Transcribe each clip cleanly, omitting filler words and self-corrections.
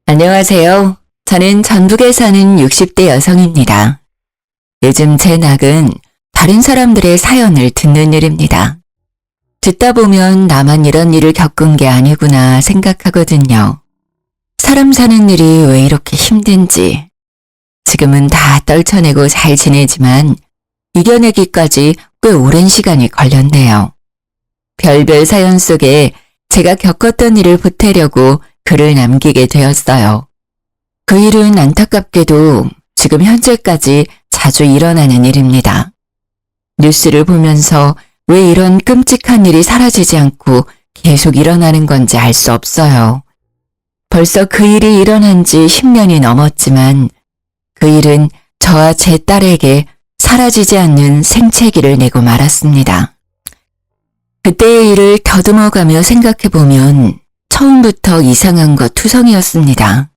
안녕하세요. 저는 전북에 사는 60대 여성입니다. 요즘 제 낙은 다른 사람들의 사연을 듣는 일입니다. 듣다 보면 나만 이런 일을 겪은 게 아니구나 생각하거든요. 사람 사는 일이 왜 이렇게 힘든지. 지금은 다 떨쳐내고 잘 지내지만 이겨내기까지 꽤 오랜 시간이 걸렸네요. 별별 사연 속에 제가 겪었던 일을 보태려고 글을 남기게 되었어요. 그 일은 안타깝게도 지금 현재까지 자주 일어나는 일입니다. 뉴스를 보면서 왜 이런 끔찍한 일이 사라지지 않고 계속 일어나는 건지 알 수 없어요. 벌써 그 일이 일어난 지 10년이 넘었지만 그 일은 저와 제 딸에게 사라지지 않는 생채기를 내고 말았습니다. 그때의 일을 더듬어가며 생각해보면 처음부터 이상한 것 투성이었습니다.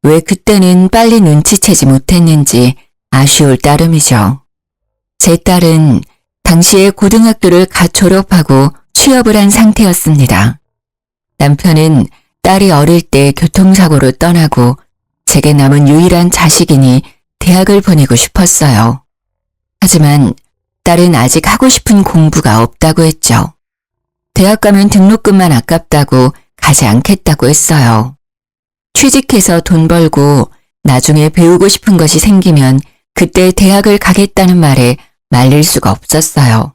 왜 그때는 빨리 눈치채지 못했는지 아쉬울 따름이죠. 제 딸은 당시에 고등학교를 갓 졸업하고 취업을 한 상태였습니다. 남편은 딸이 어릴 때 교통사고로 떠나고 제게 남은 유일한 자식이니 대학을 보내고 싶었어요. 하지만 딸은 아직 하고 싶은 공부가 없다고 했죠. 대학 가면 등록금만 아깝다고 가지 않겠다고 했어요. 취직해서 돈 벌고 나중에 배우고 싶은 것이 생기면 그때 대학을 가겠다는 말에 말릴 수가 없었어요.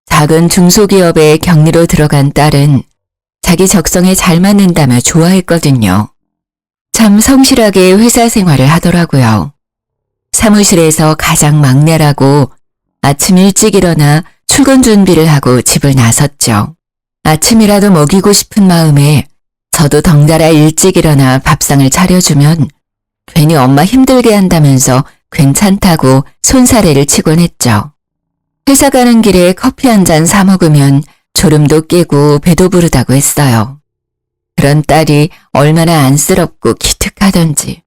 작은 중소기업에 격리로 들어간 딸은 자기 적성에 잘 맞는다며 좋아했거든요. 참 성실하게 회사 생활을 하더라고요. 사무실에서 가장 막내라고 아침 일찍 일어나 출근 준비를 하고 집을 나섰죠. 아침이라도 먹이고 싶은 마음에 저도 덩달아 일찍 일어나 밥상을 차려주면 괜히 엄마 힘들게 한다면서 괜찮다고 손사래를 치곤 했죠. 회사 가는 길에 커피 한 잔 사 먹으면 졸음도 깨고 배도 부르다고 했어요. 그런 딸이 얼마나 안쓰럽고 기특하던지.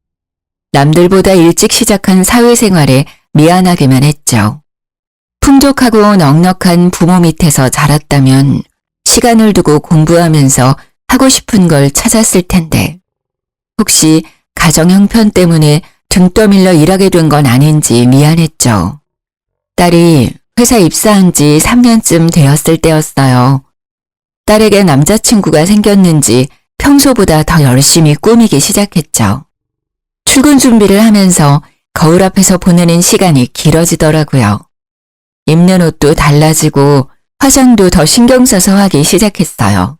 남들보다 일찍 시작한 사회생활에 미안하기만 했죠. 풍족하고 넉넉한 부모 밑에서 자랐다면 시간을 두고 공부하면서 하고 싶은 걸 찾았을 텐데 혹시 가정 형편 때문에 등 떠밀려 일하게 된 건 아닌지 미안했죠. 딸이 회사 입사한 지 3년쯤 되었을 때였어요. 딸에게 남자친구가 생겼는지 평소보다 더 열심히 꾸미기 시작했죠. 출근 준비를 하면서 거울 앞에서 보내는 시간이 길어지더라고요. 입는 옷도 달라지고 화장도 더 신경 써서 하기 시작했어요.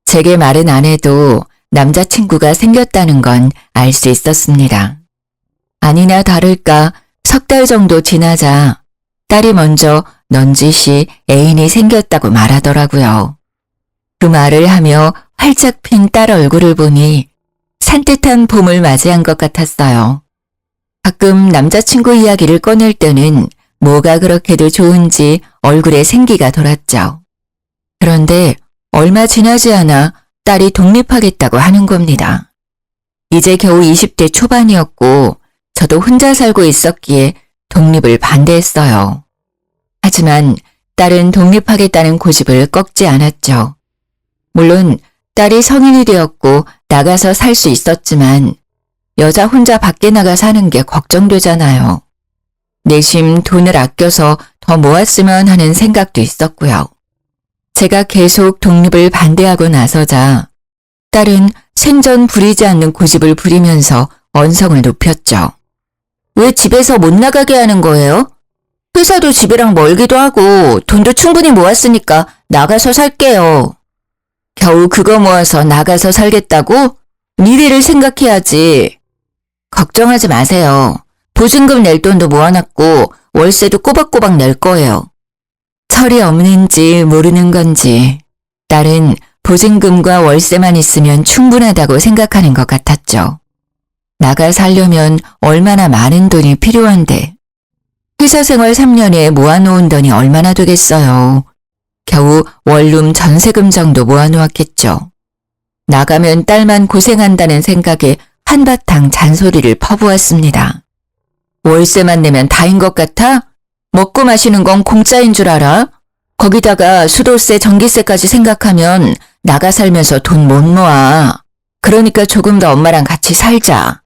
제게 말은 안 해도 남자친구가 생겼다는 건 알 수 있었습니다. 아니나 다를까 석 달 정도 지나자 딸이 먼저 넌지시 애인이 생겼다고 말하더라고요. 그 말을 하며 활짝 핀 딸 얼굴을 보니 산뜻한 봄을 맞이한 것 같았어요. 가끔 남자친구 이야기를 꺼낼 때는 뭐가 그렇게도 좋은지 얼굴에 생기가 돌았죠. 그런데 얼마 지나지 않아 딸이 독립하겠다고 하는 겁니다. 이제 겨우 20대 초반이었고 저도 혼자 살고 있었기에 독립을 반대했어요. 하지만 딸은 독립하겠다는 고집을 꺾지 않았죠. 물론 딸이 성인이 되었고 나가서 살 수 있었지만 여자 혼자 밖에 나가 사는 게 걱정되잖아요. 내심 돈을 아껴서 더 모았으면 하는 생각도 있었고요. 제가 계속 독립을 반대하고 나서자 딸은 생전 부리지 않는 고집을 부리면서 언성을 높였죠. 왜 집에서 못 나가게 하는 거예요? 회사도 집이랑 멀기도 하고 돈도 충분히 모았으니까 나가서 살게요. 겨우 그거 모아서 나가서 살겠다고? 미래를 생각해야지. 걱정하지 마세요. 보증금 낼 돈도 모아놨고 월세도 꼬박꼬박 낼 거예요. 철이 없는지 모르는 건지 딸은 보증금과 월세만 있으면 충분하다고 생각하는 것 같았죠. 나가 살려면 얼마나 많은 돈이 필요한데 회사 생활 3년에 모아놓은 돈이 얼마나 되겠어요. 겨우 원룸 전세금 정도 모아놓았겠죠. 나가면 딸만 고생한다는 생각에 한바탕 잔소리를 퍼부었습니다. 월세만 내면 다인 것 같아? 먹고 마시는 건 공짜인 줄 알아? 거기다가 수도세, 전기세까지 생각하면 나가 살면서 돈 못 모아. 그러니까 조금 더 엄마랑 같이 살자.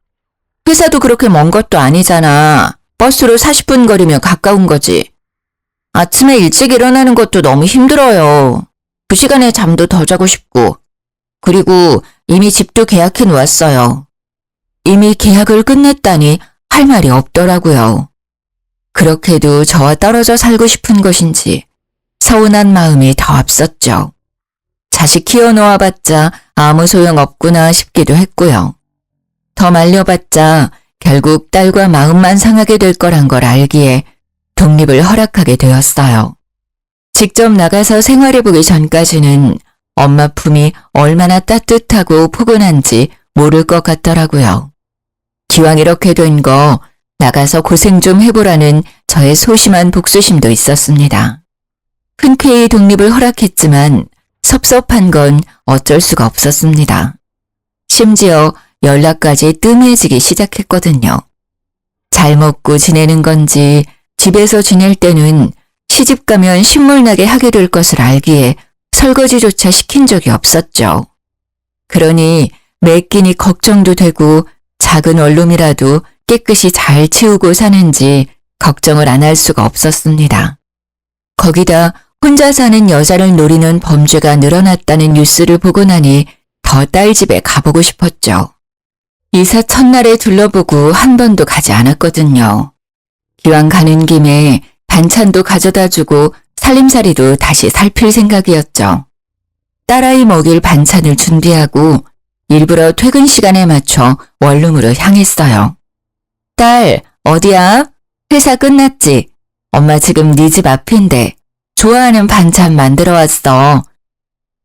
회사도 그렇게 먼 것도 아니잖아. 버스로 40분 거리면 가까운 거지. 아침에 일찍 일어나는 것도 너무 힘들어요. 그 시간에 잠도 더 자고 싶고. 그리고 이미 집도 계약해 놓았어요. 이미 계약을 끝냈다니 할 말이 없더라고요. 그렇게도 저와 떨어져 살고 싶은 것인지 서운한 마음이 더 앞섰죠. 자식 키워놓아봤자 아무 소용 없구나 싶기도 했고요. 더 말려봤자 결국 딸과 마음만 상하게 될 거란 걸 알기에 독립을 허락하게 되었어요. 직접 나가서 생활해보기 전까지는 엄마 품이 얼마나 따뜻하고 포근한지 모를 것 같더라고요. 기왕 이렇게 된 거 나가서 고생 좀 해보라는 저의 소심한 복수심도 있었습니다. 흔쾌히 독립을 허락했지만 섭섭한 건 어쩔 수가 없었습니다. 심지어 연락까지 뜸해지기 시작했거든요. 잘 먹고 지내는 건지 집에서 지낼 때는 시집 가면 신물나게 하게 될 것을 알기에 설거지조차 시킨 적이 없었죠. 그러니 매 끼니 걱정도 되고 작은 원룸이라도 깨끗이 잘 치우고 사는지 걱정을 안 할 수가 없었습니다. 거기다 혼자 사는 여자를 노리는 범죄가 늘어났다는 뉴스를 보고 나니 더 딸 집에 가보고 싶었죠. 이사 첫날에 둘러보고 한 번도 가지 않았거든요. 기왕 가는 김에 반찬도 가져다 주고 살림살이도 다시 살필 생각이었죠. 딸아이 먹일 반찬을 준비하고 일부러 퇴근 시간에 맞춰 원룸으로 향했어요. 딸, 어디야? 회사 끝났지? 엄마 지금 네 집 앞인데 좋아하는 반찬 만들어 왔어.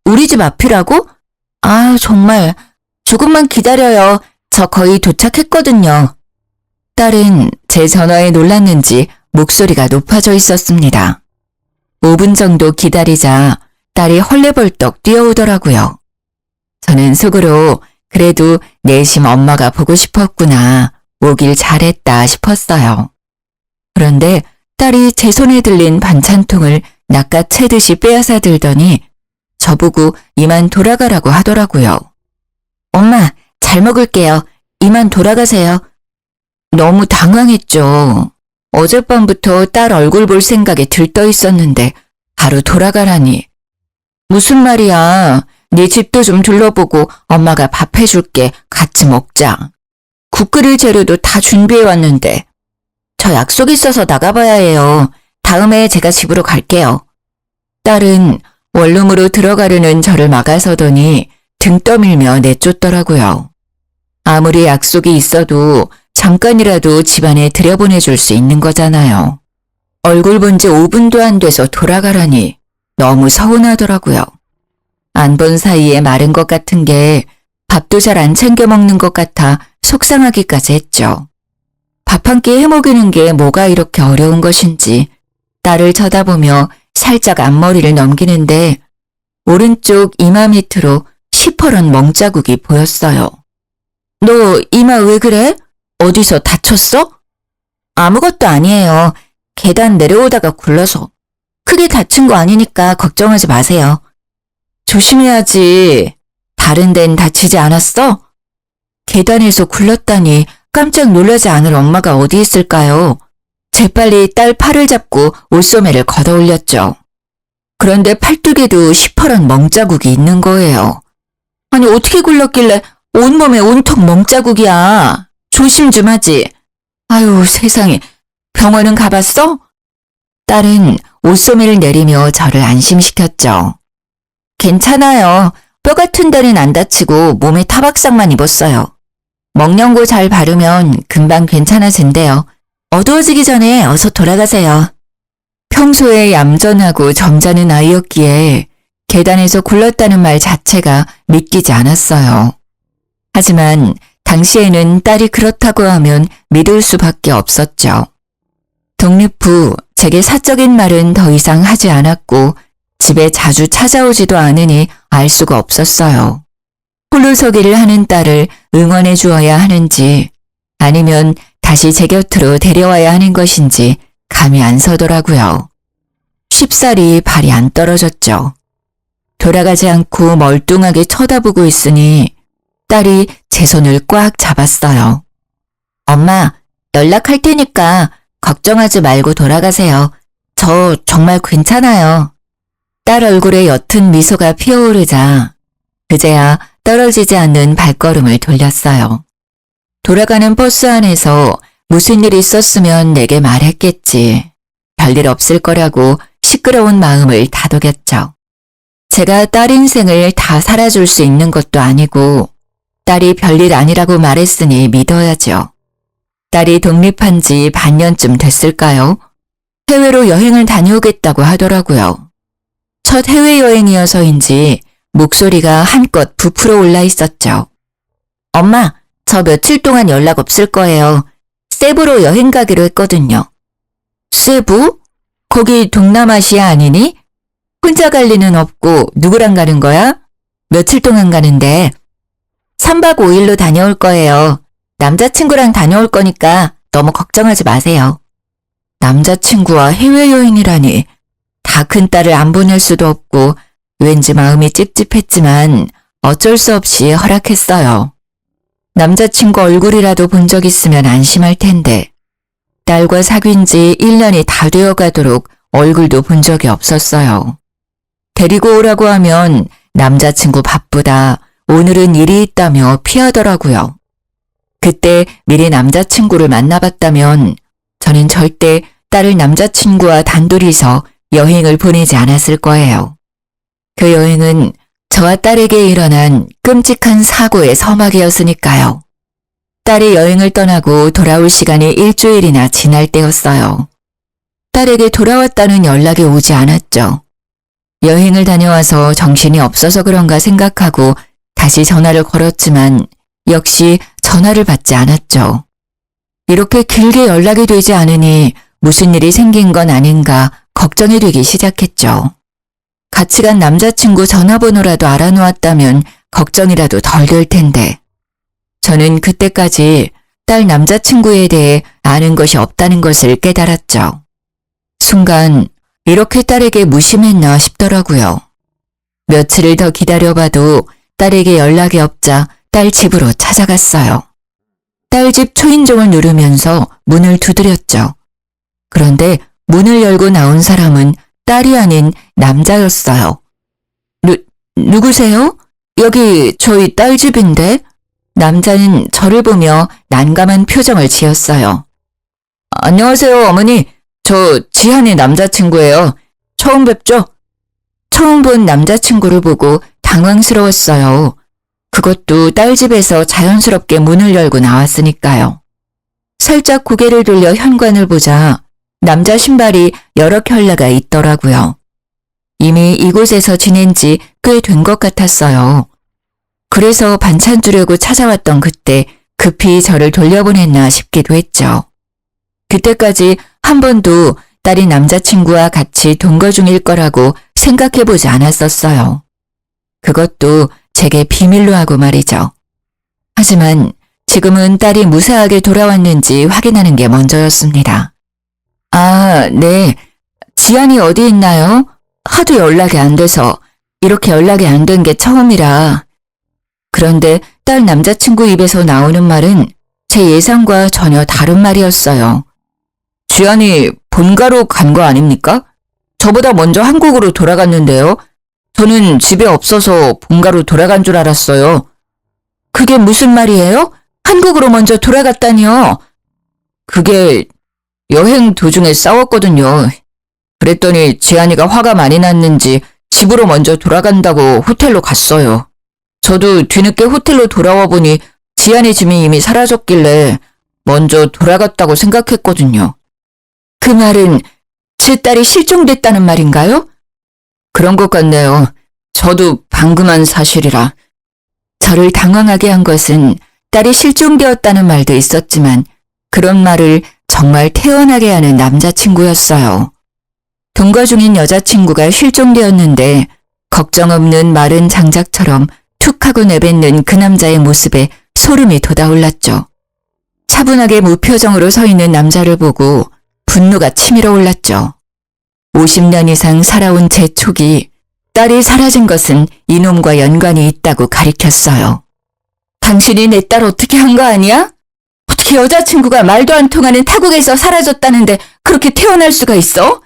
우리 집 앞이라고? 아, 정말. 조금만 기다려요. 저 거의 도착했거든요. 딸은 제 전화에 놀랐는지 목소리가 높아져 있었습니다. 5분 정도 기다리자 딸이 헐레벌떡 뛰어오더라고요. 저는 속으로 그래도 내심 엄마가 보고 싶었구나, 오길 잘했다 싶었어요. 그런데 딸이 제 손에 들린 반찬통을 낚아채듯이 빼앗아 들더니 저보고 이만 돌아가라고 하더라고요. 엄마, 잘 먹을게요. 이만 돌아가세요. 너무 당황했죠. 어젯밤부터 딸 얼굴 볼 생각에 들떠 있었는데 바로 돌아가라니. 무슨 말이야. 네 집도 좀 둘러보고 엄마가 밥 해줄게. 같이 먹자. 국 끓일 재료도 다 준비해왔는데. 저 약속 있어서 나가봐야 해요. 다음에 제가 집으로 갈게요. 딸은 원룸으로 들어가려는 저를 막아서더니 등 떠밀며 내쫓더라고요. 아무리 약속이 있어도 잠깐이라도 집안에 들여보내줄 수 있는 거잖아요. 얼굴 본 지 5분도 안 돼서 돌아가라니 너무 서운하더라고요. 안 본 사이에 마른 것 같은 게 밥도 잘 안 챙겨 먹는 것 같아 속상하기까지 했죠. 밥 한 끼 해먹이는 게 뭐가 이렇게 어려운 것인지 딸을 쳐다보며 살짝 앞머리를 넘기는데 오른쪽 이마 밑으로 시퍼런 멍자국이 보였어요. 너 이마 왜 그래? 어디서 다쳤어? 아무것도 아니에요. 계단 내려오다가 굴러서. 크게 다친 거 아니니까 걱정하지 마세요. 조심해야지. 다른 데는 다치지 않았어? 계단에서 굴렀다니 깜짝 놀라지 않을 엄마가 어디 있을까요? 재빨리 딸 팔을 잡고 옷소매를 걷어올렸죠. 그런데 팔뚝에도 시퍼런 멍자국이 있는 거예요. 아니 어떻게 굴렀길래 온몸에 온통 멍자국이야. 조심 좀 하지. 아유 세상에. 병원은 가봤어? 딸은 옷소매를 내리며 저를 안심시켰죠. 괜찮아요. 뼈 같은 데는 안 다치고 몸에 타박상만 입었어요. 먹령고 잘 바르면 금방 괜찮아진대요. 어두워지기 전에 어서 돌아가세요. 평소에 얌전하고 점잖은 아이였기에 계단에서 굴렀다는 말 자체가 믿기지 않았어요. 하지만 당시에는 딸이 그렇다고 하면 믿을 수밖에 없었죠. 독립 후 제게 사적인 말은 더 이상 하지 않았고 집에 자주 찾아오지도 않으니 알 수가 없었어요. 홀로서기를 하는 딸을 응원해 주어야 하는지 아니면 다시 제 곁으로 데려와야 하는 것인지 감이 안 서더라고요. 쉽사리 발이 안 떨어졌죠. 돌아가지 않고 멀뚱하게 쳐다보고 있으니 딸이 제 손을 꽉 잡았어요. 엄마, 연락할 테니까 걱정하지 말고 돌아가세요. 저 정말 괜찮아요. 딸 얼굴에 옅은 미소가 피어오르자 그제야 떨어지지 않는 발걸음을 돌렸어요. 돌아가는 버스 안에서 무슨 일 있었으면 내게 말했겠지. 별일 없을 거라고 시끄러운 마음을 다독였죠. 제가 딸 인생을 다 살아줄 수 있는 것도 아니고 딸이 별일 아니라고 말했으니 믿어야죠. 딸이 독립한 지 반년쯤 됐을까요? 해외로 여행을 다녀오겠다고 하더라고요. 첫 해외여행이어서인지 목소리가 한껏 부풀어 올라 있었죠. 엄마, 저 며칠 동안 연락 없을 거예요. 세부로 여행 가기로 했거든요. 세부? 거기 동남아시아 아니니? 혼자 갈 리는 없고 누구랑 가는 거야? 며칠 동안 가는데? 3박 5일로 다녀올 거예요. 남자친구랑 다녀올 거니까 너무 걱정하지 마세요. 남자친구와 해외여행이라니. 다 큰 딸을 안 보낼 수도 없고 왠지 마음이 찝찝했지만 어쩔 수 없이 허락했어요. 남자친구 얼굴이라도 본 적 있으면 안심할 텐데 딸과 사귄 지 1년이 다 되어 가도록 얼굴도 본 적이 없었어요. 데리고 오라고 하면 남자친구 바쁘다, 오늘은 일이 있다며 피하더라고요. 그때 미리 남자친구를 만나봤다면 저는 절대 딸을 남자친구와 단둘이서 여행을 보내지 않았을 거예요. 그 여행은 저와 딸에게 일어난 끔찍한 사고의 서막이었으니까요. 딸이 여행을 떠나고 돌아올 시간이 일주일이나 지날 때였어요. 딸에게 돌아왔다는 연락이 오지 않았죠. 여행을 다녀와서 정신이 없어서 그런가 생각하고 다시 전화를 걸었지만 역시 전화를 받지 않았죠. 이렇게 길게 연락이 되지 않으니 무슨 일이 생긴 건 아닌가 걱정이 되기 시작했죠. 같이 간 남자친구 전화번호라도 알아놓았다면 걱정이라도 덜 될 텐데. 저는 그때까지 딸 남자친구에 대해 아는 것이 없다는 것을 깨달았죠. 순간 이렇게 딸에게 무심했나 싶더라고요. 며칠을 더 기다려봐도 딸에게 연락이 없자 딸 집으로 찾아갔어요. 딸 집 초인종을 누르면서 문을 두드렸죠. 그런데 문을 열고 나온 사람은 딸이 아닌 남자였어요. 누구세요? 여기 저희 딸 집인데? 남자는 저를 보며 난감한 표정을 지었어요. 안녕하세요, 어머니. 저 지한이 남자친구예요. 처음 뵙죠? 처음 본 남자친구를 보고 당황스러웠어요. 그것도 딸 집에서 자연스럽게 문을 열고 나왔으니까요. 살짝 고개를 돌려 현관을 보자 남자 신발이 여러 켤레가 있더라고요. 이미 이곳에서 지낸 지 꽤 된 것 같았어요. 그래서 반찬 주려고 찾아왔던 그때 급히 저를 돌려보냈나 싶기도 했죠. 그때까지 한 번도 딸이 남자친구와 같이 동거 중일 거라고 생각해보지 않았었어요. 그것도 제게 비밀로 하고 말이죠. 하지만 지금은 딸이 무사하게 돌아왔는지 확인하는 게 먼저였습니다. 아, 네. 지안이 어디 있나요? 하도 연락이 안 돼서 이렇게 연락이 안 된 게 처음이라. 그런데 딸 남자친구 입에서 나오는 말은 제 예상과 전혀 다른 말이었어요. 지안이 본가로 간 거 아닙니까? 저보다 먼저 한국으로 돌아갔는데요. 저는 집에 없어서 본가로 돌아간 줄 알았어요. 그게 무슨 말이에요? 한국으로 먼저 돌아갔다니요. 그게 여행 도중에 싸웠거든요. 그랬더니 지안이가 화가 많이 났는지 집으로 먼저 돌아간다고 호텔로 갔어요. 저도 뒤늦게 호텔로 돌아와 보니 지안이 짐이 이미 사라졌길래 먼저 돌아갔다고 생각했거든요. 그 말은 제 딸이 실종됐다는 말인가요? 그런 것 같네요. 저도 방금 한 사실이라. 저를 당황하게 한 것은 딸이 실종되었다는 말도 있었지만 그런 말을 정말 태연하게 하는 남자친구였어요. 동거 중인 여자친구가 실종되었는데 걱정 없는 마른 장작처럼 툭 하고 내뱉는 그 남자의 모습에 소름이 돋아올랐죠. 차분하게 무표정으로 서 있는 남자를 보고 분노가 치밀어 올랐죠. 50년 이상 살아온 제 촉이 딸이 사라진 것은 이놈과 연관이 있다고 가리켰어요. 당신이 내 딸 어떻게 한 거 아니야? 어떻게 여자친구가 말도 안 통하는 타국에서 사라졌다는데 그렇게 태어날 수가 있어?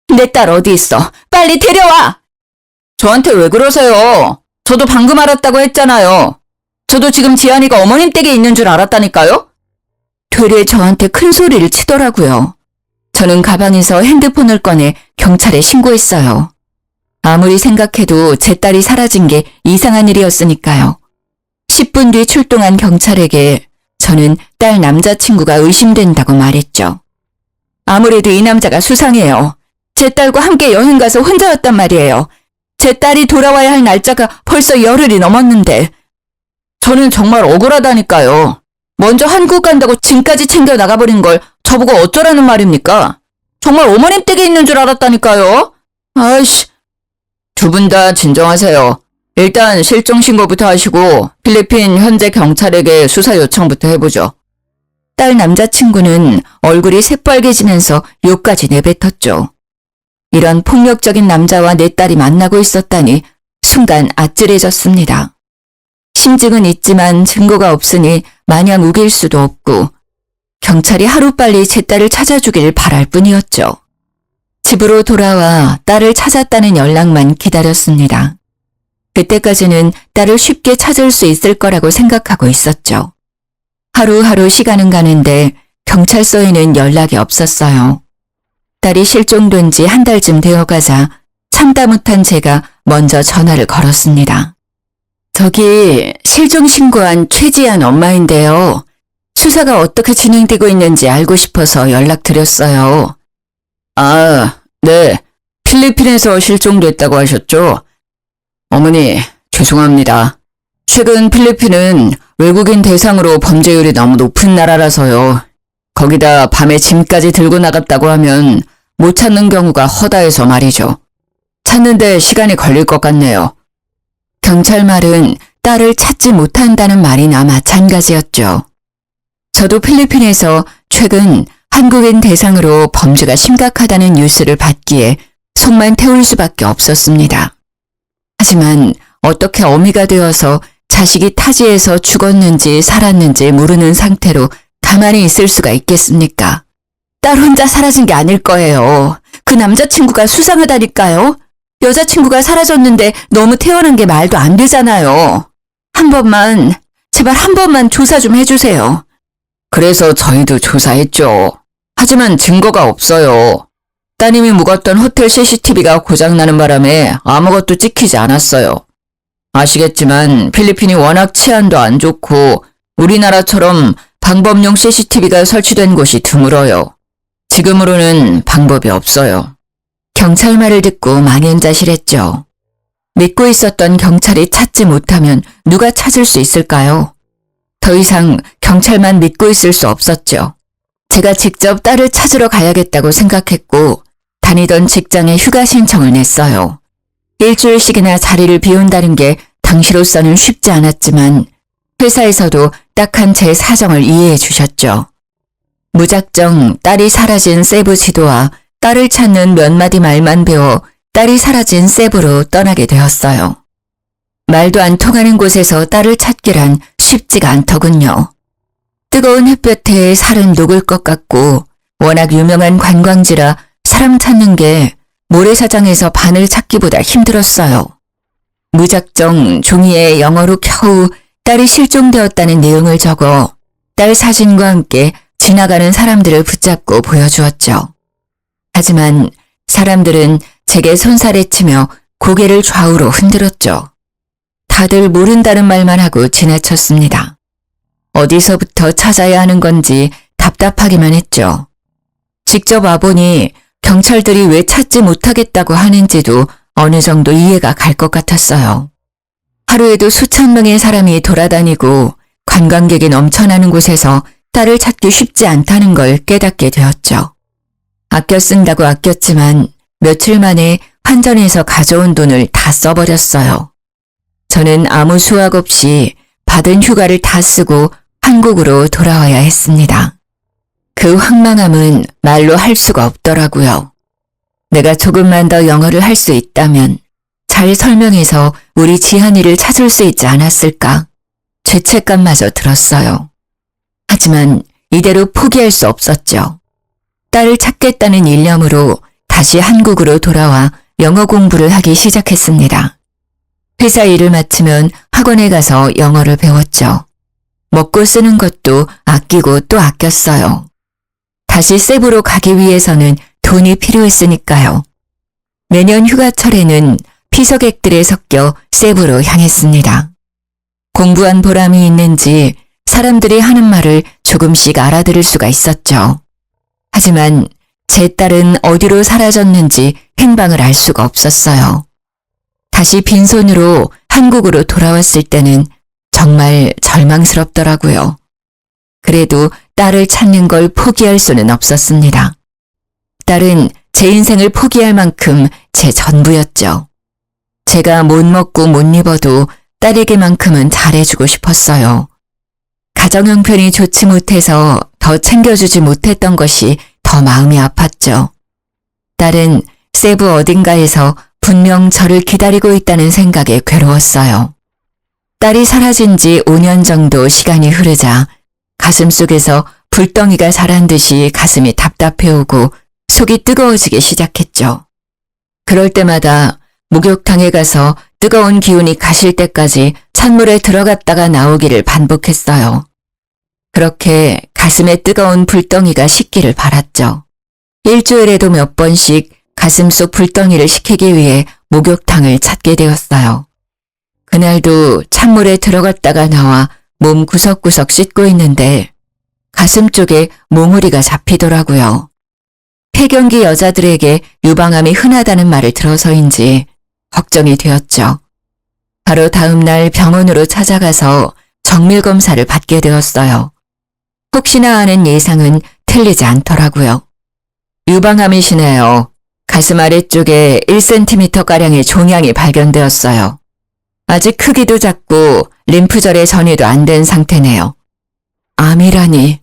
내 딸 어디 있어? 빨리 데려와! 저한테 왜 그러세요? 저도 방금 알았다고 했잖아요. 저도 지금 지안이가 어머님 댁에 있는 줄 알았다니까요? 되레 저한테 큰 소리를 치더라고요. 저는 가방에서 핸드폰을 꺼내 경찰에 신고했어요. 아무리 생각해도 제 딸이 사라진 게 이상한 일이었으니까요. 10분 뒤 출동한 경찰에게 저는 딸 남자친구가 의심된다고 말했죠. 아무래도 이 남자가 수상해요. 제 딸과 함께 여행 가서 혼자였단 말이에요. 제 딸이 돌아와야 할 날짜가 벌써 열흘이 넘었는데 저는 정말 억울하다니까요. 먼저 한국 간다고 짐까지 챙겨 나가버린 걸 저보고 어쩌라는 말입니까? 정말 어머님 댁에 있는 줄 알았다니까요. 아이씨. 두 분 다 진정하세요. 일단 실종 신고부터 하시고 필리핀 현재 경찰에게 수사 요청부터 해보죠. 딸 남자친구는 얼굴이 새빨개지면서 욕까지 내뱉었죠. 이런 폭력적인 남자와 내 딸이 만나고 있었다니 순간 아찔해졌습니다. 심증은 있지만 증거가 없으니 마냥 우길 수도 없고 경찰이 하루빨리 제 딸을 찾아주길 바랄 뿐이었죠. 집으로 돌아와 딸을 찾았다는 연락만 기다렸습니다. 그때까지는 딸을 쉽게 찾을 수 있을 거라고 생각하고 있었죠. 하루하루 시간은 가는데 경찰서에는 연락이 없었어요. 딸이 실종된 지 한 달쯤 되어가자 참다 못한 제가 먼저 전화를 걸었습니다. 저기 실종 신고한 최지안 엄마인데요. 수사가 어떻게 진행되고 있는지 알고 싶어서 연락드렸어요. 아, 네. 필리핀에서 실종됐다고 하셨죠? 어머니, 죄송합니다. 최근 필리핀은 외국인 대상으로 범죄율이 너무 높은 나라라서요. 거기다 밤에 짐까지 들고 나갔다고 하면 못 찾는 경우가 허다해서 말이죠. 찾는데 시간이 걸릴 것 같네요. 경찰 말은 딸을 찾지 못한다는 말이나 마찬가지였죠. 저도 필리핀에서 최근 한국인 대상으로 범죄가 심각하다는 뉴스를 받기에 속만 태울 수밖에 없었습니다. 하지만 어떻게 어미가 되어서 자식이 타지에서 죽었는지 살았는지 모르는 상태로 가만히 있을 수가 있겠습니까? 딸 혼자 사라진 게 아닐 거예요. 그 남자친구가 수상하다니까요. 여자친구가 사라졌는데 너무 태어난 게 말도 안 되잖아요. 한 번만, 제발 한 번만 조사 좀 해주세요. 그래서 저희도 조사했죠. 하지만 증거가 없어요. 따님이 묵었던 호텔 CCTV가 고장나는 바람에 아무것도 찍히지 않았어요. 아시겠지만 필리핀이 워낙 치안도 안 좋고 우리나라처럼 방범용 CCTV가 설치된 곳이 드물어요. 지금으로는 방법이 없어요. 경찰 말을 듣고 망연자실했죠. 믿고 있었던 경찰이 찾지 못하면 누가 찾을 수 있을까요? 더 이상 경찰만 믿고 있을 수 없었죠. 제가 직접 딸을 찾으러 가야겠다고 생각했고 다니던 직장에 휴가 신청을 냈어요. 일주일씩이나 자리를 비운다는 게 당시로서는 쉽지 않았지만 회사에서도 딱한 제 사정을 이해해 주셨죠. 무작정 딸이 사라진 세부 지도와 딸을 찾는 몇 마디 말만 배워 딸이 사라진 세부로 떠나게 되었어요. 말도 안 통하는 곳에서 딸을 찾기란 쉽지가 않더군요. 뜨거운 햇볕에 살은 녹을 것 같고 워낙 유명한 관광지라 사람 찾는 게 모래사장에서 바늘 찾기보다 힘들었어요. 무작정 종이에 영어로 겨우 딸이 실종되었다는 내용을 적어 딸 사진과 함께 지나가는 사람들을 붙잡고 보여주었죠. 하지만 사람들은 제게 손살에 치며 고개를 좌우로 흔들었죠. 다들 모른다는 말만 하고 지나쳤습니다. 어디서부터 찾아야 하는 건지 답답하기만 했죠. 직접 와보니 경찰들이 왜 찾지 못하겠다고 하는지도 어느 정도 이해가 갈 것 같았어요. 하루에도 수천 명의 사람이 돌아다니고 관광객이 넘쳐나는 곳에서 딸을 찾기 쉽지 않다는 걸 깨닫게 되었죠. 아껴 쓴다고 아꼈지만 며칠 만에 환전해서 가져온 돈을 다 써버렸어요. 저는 아무 수확 없이 받은 휴가를 다 쓰고 한국으로 돌아와야 했습니다. 그 황망함은 말로 할 수가 없더라고요. 내가 조금만 더 영어를 할 수 있다면 잘 설명해서 우리 지한이를 찾을 수 있지 않았을까? 죄책감마저 들었어요. 하지만 이대로 포기할 수 없었죠. 딸을 찾겠다는 일념으로 다시 한국으로 돌아와 영어 공부를 하기 시작했습니다. 회사 일을 마치면 학원에 가서 영어를 배웠죠. 먹고 쓰는 것도 아끼고 또 아꼈어요. 다시 세부로 가기 위해서는 돈이 필요했으니까요. 매년 휴가철에는 피서객들에 섞여 세부로 향했습니다. 공부한 보람이 있는지 사람들이 하는 말을 조금씩 알아들을 수가 있었죠. 하지만 제 딸은 어디로 사라졌는지 행방을 알 수가 없었어요. 다시 빈손으로 한국으로 돌아왔을 때는 정말 절망스럽더라고요. 그래도 딸을 찾는 걸 포기할 수는 없었습니다. 딸은 제 인생을 포기할 만큼 제 전부였죠. 제가 못 먹고 못 입어도 딸에게만큼은 잘해주고 싶었어요. 가정 형편이 좋지 못해서 더 챙겨주지 못했던 것이 더 마음이 아팠죠. 딸은 세부 어딘가에서 분명 저를 기다리고 있다는 생각에 괴로웠어요. 딸이 사라진 지 5년 정도 시간이 흐르자 가슴속에서 불덩이가 자란 듯이 가슴이 답답해오고 속이 뜨거워지기 시작했죠. 그럴 때마다 목욕탕에 가서 뜨거운 기운이 가실 때까지 찬물에 들어갔다가 나오기를 반복했어요. 그렇게 가슴에 뜨거운 불덩이가 식기를 바랐죠. 일주일에도 몇 번씩 가슴속 불덩이를 식히기 위해 목욕탕을 찾게 되었어요. 그날도 찬물에 들어갔다가 나와 몸 구석구석 씻고 있는데 가슴 쪽에 몽우리가 잡히더라고요. 폐경기 여자들에게 유방암이 흔하다는 말을 들어서인지 걱정이 되었죠. 바로 다음 날 병원으로 찾아가서 정밀검사를 받게 되었어요. 혹시나 하는 예상은 틀리지 않더라고요. 유방암이시네요. 가슴 아래쪽에 1cm가량의 종양이 발견되었어요. 아직 크기도 작고 림프절의 전이도 안 된 상태네요. 암이라니.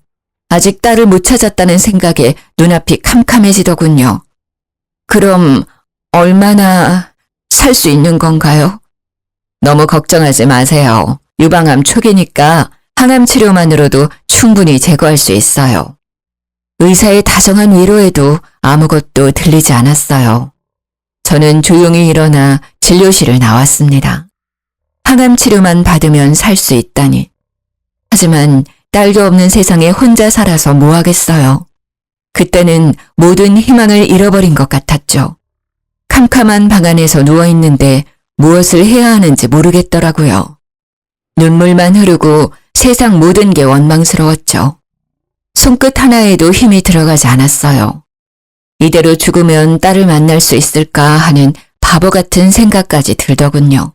아직 딸을 못 찾았다는 생각에 눈앞이 캄캄해지더군요. 그럼 얼마나 살 수 있는 건가요? 너무 걱정하지 마세요. 유방암 초기니까 항암 치료만으로도 충분히 제거할 수 있어요. 의사의 다정한 위로에도 아무것도 들리지 않았어요. 저는 조용히 일어나 진료실을 나왔습니다. 항암 치료만 받으면 살 수 있다니. 하지만 딸도 없는 세상에 혼자 살아서 뭐 하겠어요. 그때는 모든 희망을 잃어버린 것 같았죠. 캄캄한 방 안에서 누워있는데 무엇을 해야 하는지 모르겠더라고요. 눈물만 흐르고 세상 모든 게 원망스러웠죠. 손끝 하나에도 힘이 들어가지 않았어요. 이대로 죽으면 딸을 만날 수 있을까 하는 바보 같은 생각까지 들더군요.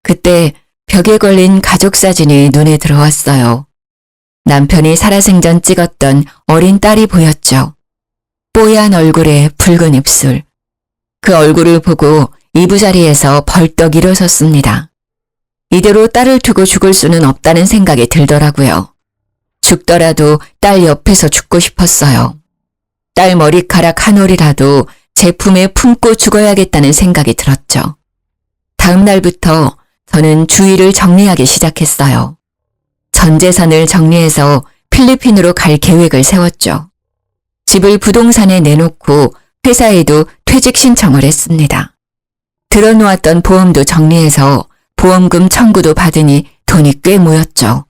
그때 벽에 걸린 가족 사진이 눈에 들어왔어요. 남편이 살아생전 찍었던 어린 딸이 보였죠. 뽀얀 얼굴에 붉은 입술. 그 얼굴을 보고 이부자리에서 벌떡 일어섰습니다. 이대로 딸을 두고 죽을 수는 없다는 생각이 들더라고요. 죽더라도 딸 옆에서 죽고 싶었어요. 딸 머리카락 한 올이라도 제 품에 품고 죽어야겠다는 생각이 들었죠. 다음 날부터 저는 주위를 정리하기 시작했어요. 전 재산을 정리해서 필리핀으로 갈 계획을 세웠죠. 집을 부동산에 내놓고 회사에도 퇴직 신청을 했습니다. 들어놓았던 보험도 정리해서 보험금 청구도 받으니 돈이 꽤 모였죠.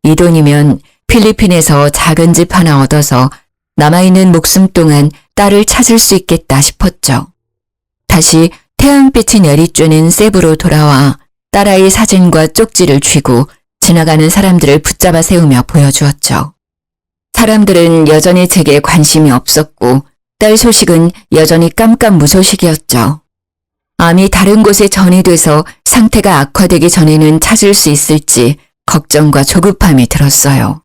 이 돈이면 필리핀에서 작은 집 하나 얻어서 남아있는 목숨 동안 딸을 찾을 수 있겠다 싶었죠. 다시 태양빛이 내리쬐는 세부로 돌아와 딸아이 사진과 쪽지를 쥐고 지나가는 사람들을 붙잡아 세우며 보여주었죠. 사람들은 여전히 제게 관심이 없었고 딸 소식은 여전히 깜깜무소식이었죠. 암이 다른 곳에 전이돼서 상태가 악화되기 전에는 찾을 수 있을지 걱정과 조급함이 들었어요.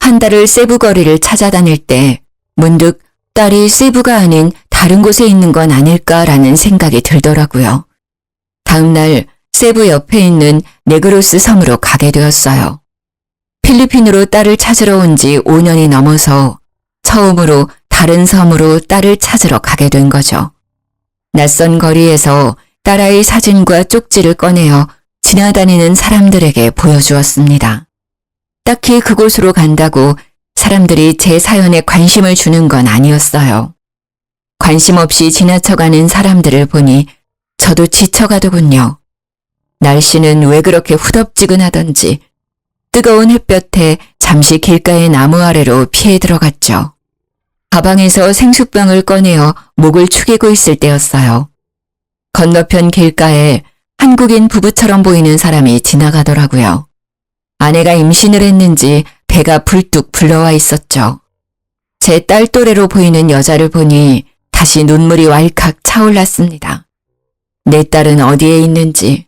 한 달을 세부 거리를 찾아다닐 때 문득 딸이 세부가 아닌 다른 곳에 있는 건 아닐까라는 생각이 들더라고요. 다음 날 세부 옆에 있는 네그로스 섬으로 가게 되었어요. 필리핀으로 딸을 찾으러 온 지 5년이 넘어서 처음으로 다른 섬으로 딸을 찾으러 가게 된 거죠. 낯선 거리에서 딸아이 사진과 쪽지를 꺼내어 지나다니는 사람들에게 보여주었습니다. 딱히 그곳으로 간다고 사람들이 제 사연에 관심을 주는 건 아니었어요. 관심 없이 지나쳐가는 사람들을 보니 저도 지쳐가더군요. 날씨는 왜 그렇게 후덥지근하던지 뜨거운 햇볕에 잠시 길가의 나무 아래로 피해 들어갔죠. 가방에서 생수병을 꺼내어 목을 축이고 있을 때였어요. 건너편 길가에 한국인 부부처럼 보이는 사람이 지나가더라고요. 아내가 임신을 했는지 배가 불뚝 불러와 있었죠. 제 딸 또래로 보이는 여자를 보니 다시 눈물이 왈칵 차올랐습니다. 내 딸은 어디에 있는지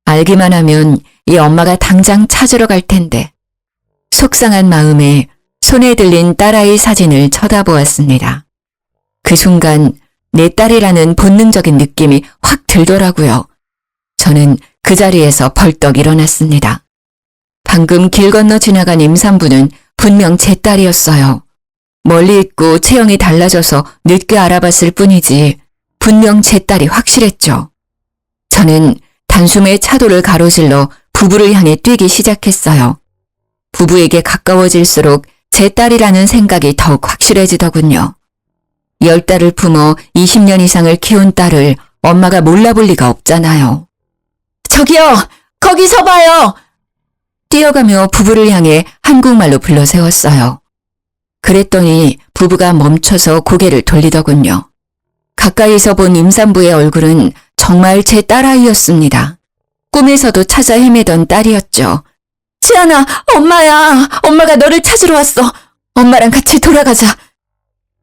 알기만 하면 이 엄마가 당장 찾으러 갈 텐데. 속상한 마음에 손에 들린 딸아이 사진을 쳐다보았습니다. 그 순간 내 딸이라는 본능적인 느낌이 확 들더라고요. 저는 그 자리에서 벌떡 일어났습니다. 방금 길 건너 지나간 임산부는 분명 제 딸이었어요. 멀리 있고 체형이 달라져서 늦게 알아봤을 뿐이지 분명 제 딸이 확실했죠. 저는 단숨에 차도를 가로질러 부부를 향해 뛰기 시작했어요. 부부에게 가까워질수록 제 딸이라는 생각이 더욱 확실해지더군요. 10달을 품어 20년 이상을 키운 딸을 엄마가 몰라볼 리가 없잖아요. 저기요! 거기서 봐요! 뛰어가며 부부를 향해 한국말로 불러 세웠어요. 그랬더니 부부가 멈춰서 고개를 돌리더군요. 가까이서 본 임산부의 얼굴은 정말 제 딸아이였습니다. 꿈에서도 찾아 헤매던 딸이었죠. 지안아, 엄마야. 엄마가 너를 찾으러 왔어. 엄마랑 같이 돌아가자.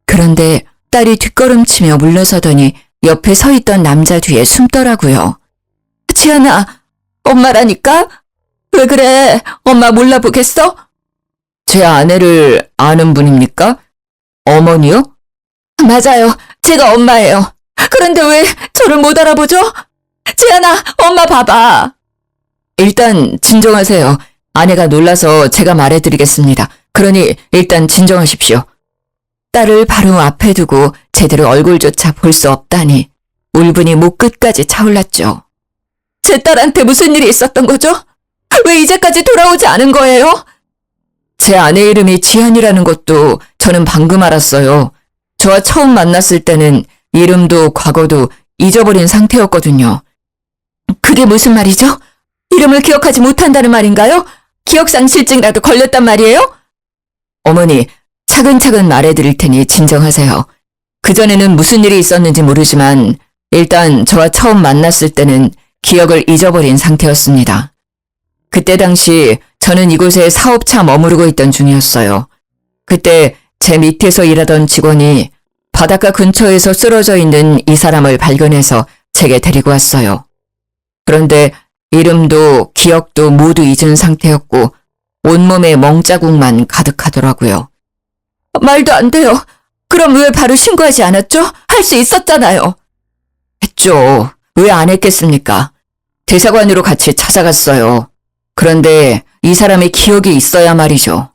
그런데 딸이 뒷걸음치며 물러서더니 옆에 서 있던 남자 뒤에 숨더라고요. 지안아, 엄마라니까? 왜 그래? 엄마 몰라보겠어? 제 아내를 아는 분입니까? 어머니요? 맞아요. 제가 엄마예요. 그런데 왜 저를 못 알아보죠? 지안아, 엄마 봐봐. 일단 진정하세요. 아내가 놀라서 제가 말해드리겠습니다. 그러니 일단 진정하십시오. 딸을 바로 앞에 두고 제대로 얼굴조차 볼 수 없다니 울분이 목 끝까지 차올랐죠. 제 딸한테 무슨 일이 있었던 거죠? 왜 이제까지 돌아오지 않은 거예요? 제 아내 이름이 지안이라는 것도 저는 방금 알았어요. 저와 처음 만났을 때는 이름도 과거도 잊어버린 상태였거든요. 그게 무슨 말이죠? 이름을 기억하지 못한다는 말인가요? 기억상실증이라도 걸렸단 말이에요? 어머니, 차근차근 말해드릴 테니 진정하세요. 그전에는 무슨 일이 있었는지 모르지만 일단 저와 처음 만났을 때는 기억을 잊어버린 상태였습니다. 그때 당시 저는 이곳에 사업차 머무르고 있던 중이었어요. 그때 제 밑에서 일하던 직원이 바닷가 근처에서 쓰러져 있는 이 사람을 발견해서 제게 데리고 왔어요. 그런데 이름도 기억도 모두 잊은 상태였고 온몸에 멍자국만 가득하더라고요. 말도 안 돼요. 그럼 왜 바로 신고하지 않았죠? 할 수 있었잖아요. 했죠. 왜 안 했겠습니까? 대사관으로 같이 찾아갔어요. 그런데 이 사람의 기억이 있어야 말이죠.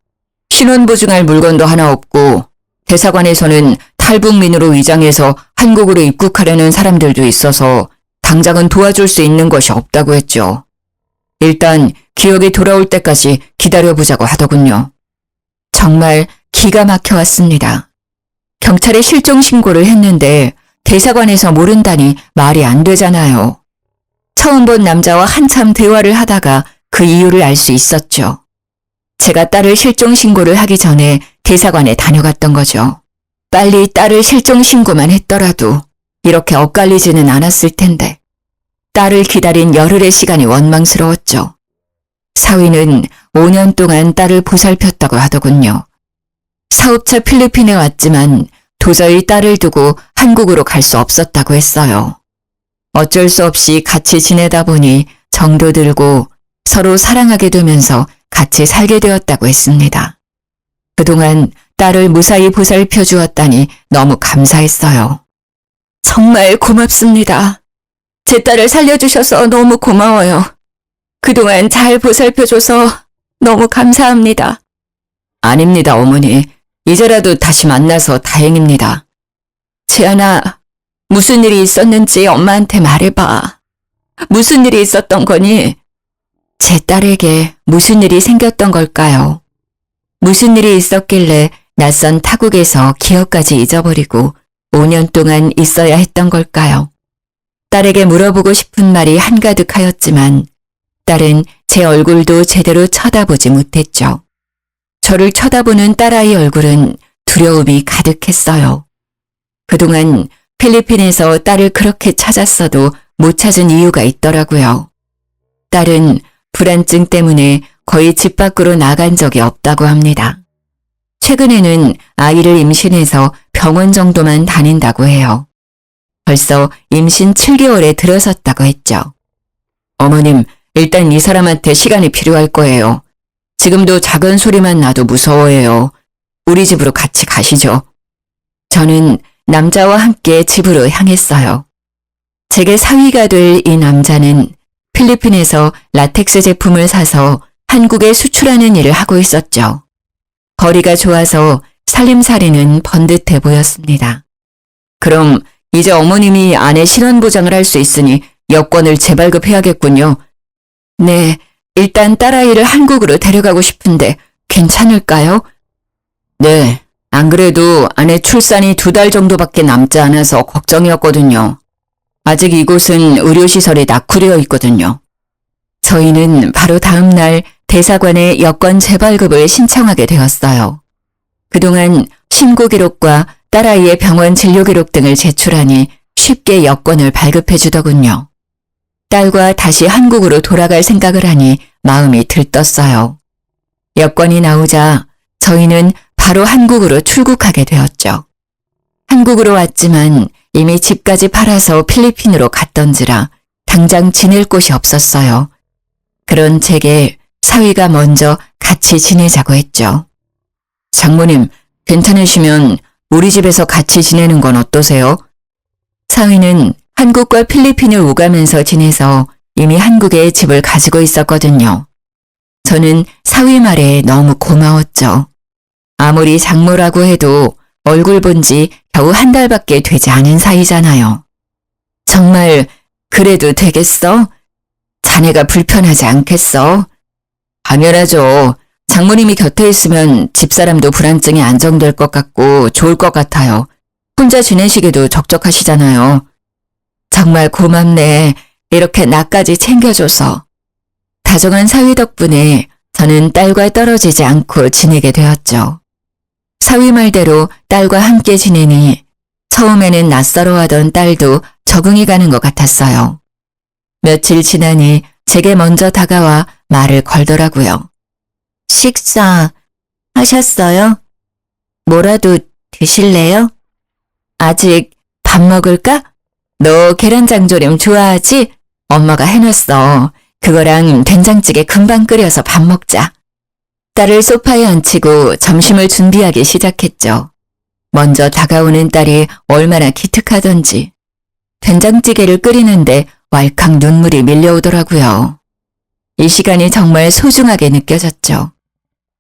신원 보증할 물건도 하나 없고 대사관에서는 탈북민으로 위장해서 한국으로 입국하려는 사람들도 있어서 당장은 도와줄 수 있는 것이 없다고 했죠. 일단 기억이 돌아올 때까지 기다려보자고 하더군요. 정말 기가 막혀 왔습니다. 경찰에 실종 신고를 했는데 대사관에서 모른다니 말이 안 되잖아요. 처음 본 남자와 한참 대화를 하다가 그 이유를 알 수 있었죠. 제가 딸을 실종 신고를 하기 전에 대사관에 다녀갔던 거죠. 빨리 딸을 실종 신고만 했더라도 이렇게 엇갈리지는 않았을 텐데 딸을 기다린 열흘의 시간이 원망스러웠죠. 사위는 5년 동안 딸을 보살폈다고 하더군요. 사업차 필리핀에 왔지만 도저히 딸을 두고 한국으로 갈 수 없었다고 했어요. 어쩔 수 없이 같이 지내다 보니 정도 들고 서로 사랑하게 되면서 같이 살게 되었다고 했습니다. 그동안 딸을 무사히 보살펴 주었다니 너무 감사했어요. 정말 고맙습니다. 제 딸을 살려주셔서 너무 고마워요. 그동안 잘 보살펴줘서 너무 감사합니다. 아닙니다, 어머니. 이제라도 다시 만나서 다행입니다. 지안아, 무슨 일이 있었는지 엄마한테 말해봐. 무슨 일이 있었던 거니? 제 딸에게 무슨 일이 생겼던 걸까요? 무슨 일이 있었길래 낯선 타국에서 기억까지 잊어버리고 5년 동안 있어야 했던 걸까요? 딸에게 물어보고 싶은 말이 한가득하였지만 딸은 제 얼굴도 제대로 쳐다보지 못했죠. 저를 쳐다보는 딸아이 얼굴은 두려움이 가득했어요. 그동안 필리핀에서 딸을 그렇게 찾았어도 못 찾은 이유가 있더라고요. 딸은 불안증 때문에 거의 집 밖으로 나간 적이 없다고 합니다. 최근에는 아이를 임신해서 병원 정도만 다닌다고 해요. 벌써 임신 7개월에 들어섰다고 했죠. 어머님, 일단 이 사람한테 시간이 필요할 거예요. 지금도 작은 소리만 나도 무서워해요. 우리 집으로 같이 가시죠. 저는 남자와 함께 집으로 향했어요. 제게 사위가 될 이 남자는 필리핀에서 라텍스 제품을 사서 한국에 수출하는 일을 하고 있었죠. 거리가 좋아서 살림살이는 번듯해 보였습니다. 그럼 이제 어머님이 아내 신원보장을 할 수 있으니 여권을 재발급해야겠군요. 네, 일단 딸아이를 한국으로 데려가고 싶은데 괜찮을까요? 네, 안 그래도 아내 출산이 2달 정도밖에 남지 않아서 걱정이었거든요. 아직 이곳은 의료시설이 낙후되어 있거든요. 저희는 바로 다음 날 대사관에 여권 재발급을 신청하게 되었어요. 그동안 신고 기록과 딸아이의 병원 진료 기록 등을 제출하니 쉽게 여권을 발급해 주더군요. 딸과 다시 한국으로 돌아갈 생각을 하니 마음이 들떴어요. 여권이 나오자 저희는 바로 한국으로 출국하게 되었죠. 한국으로 왔지만 이미 집까지 팔아서 필리핀으로 갔던지라 당장 지낼 곳이 없었어요. 그런 제게 사위가 먼저 같이 지내자고 했죠. 장모님, 괜찮으시면 우리 집에서 같이 지내는 건 어떠세요? 사위는 한국과 필리핀을 오가면서 지내서 이미 한국에 집을 가지고 있었거든요. 저는 사위 말에 너무 고마웠죠. 아무리 장모라고 해도 얼굴 본 지 겨우 1달밖에 되지 않은 사이잖아요. 정말 그래도 되겠어? 자네가 불편하지 않겠어? 당연하죠. 장모님이 곁에 있으면 집사람도 불안증이 안정될 것 같고 좋을 것 같아요. 혼자 지내시기도 적적하시잖아요. 정말 고맙네. 이렇게 나까지 챙겨줘서. 다정한 사위 덕분에 저는 딸과 떨어지지 않고 지내게 되었죠. 사위 말대로 딸과 함께 지내니 처음에는 낯설어하던 딸도 적응이 가는 것 같았어요. 며칠 지나니 제게 먼저 다가와 말을 걸더라고요. 식사 하셨어요? 뭐라도 드실래요? 아직 밥 먹을까? 너 계란장조림 좋아하지? 엄마가 해놨어. 그거랑 된장찌개 금방 끓여서 밥 먹자. 딸을 소파에 앉히고 점심을 준비하기 시작했죠. 먼저 다가오는 딸이 얼마나 기특하던지. 된장찌개를 끓이는데 왈칵 눈물이 밀려오더라고요. 이 시간이 정말 소중하게 느껴졌죠.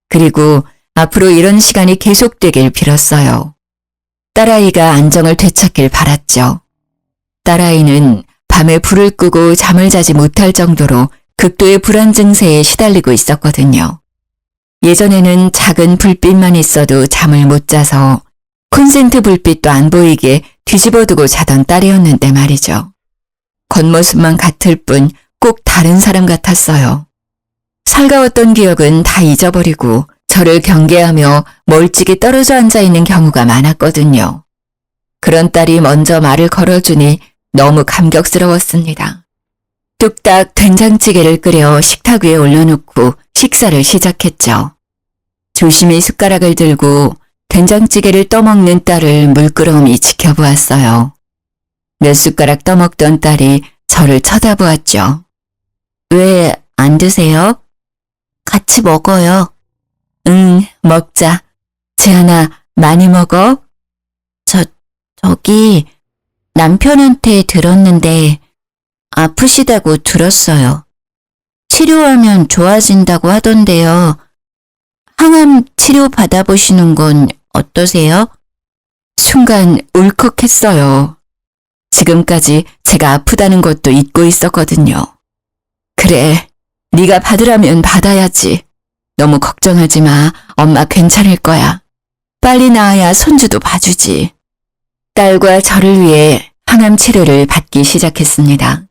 그리고 앞으로 이런 시간이 계속되길 빌었어요. 딸아이가 안정을 되찾길 바랐죠. 딸아이는 밤에 불을 끄고 잠을 자지 못할 정도로 극도의 불안 증세에 시달리고 있었거든요. 예전에는 작은 불빛만 있어도 잠을 못 자서 콘센트 불빛도 안 보이게 뒤집어두고 자던 딸이었는데 말이죠. 겉모습만 같을 뿐 꼭 다른 사람 같았어요. 살가웠던 기억은 다 잊어버리고 저를 경계하며 멀찍이 떨어져 앉아있는 경우가 많았거든요. 그런 딸이 먼저 말을 걸어주니 너무 감격스러웠습니다. 뚝딱 된장찌개를 끓여 식탁 위에 올려놓고 식사를 시작했죠. 조심히 숟가락을 들고 된장찌개를 떠먹는 딸을 물끄러미 지켜보았어요. 몇 숟가락 떠먹던 딸이 저를 쳐다보았죠. 왜 안 드세요? 같이 먹어요. 응, 먹자. 재한아, 많이 먹어? 저기 남편한테 들었는데 아프시다고 들었어요. 치료하면 좋아진다고 하던데요. 항암 치료 받아보시는 건 어떠세요? 순간 울컥했어요. 지금까지 제가 아프다는 것도 잊고 있었거든요. 그래, 네가 받으라면 받아야지. 너무 걱정하지 마. 엄마 괜찮을 거야. 빨리 나아야 손주도 봐주지. 딸과 저를 위해 항암 치료를 받기 시작했습니다.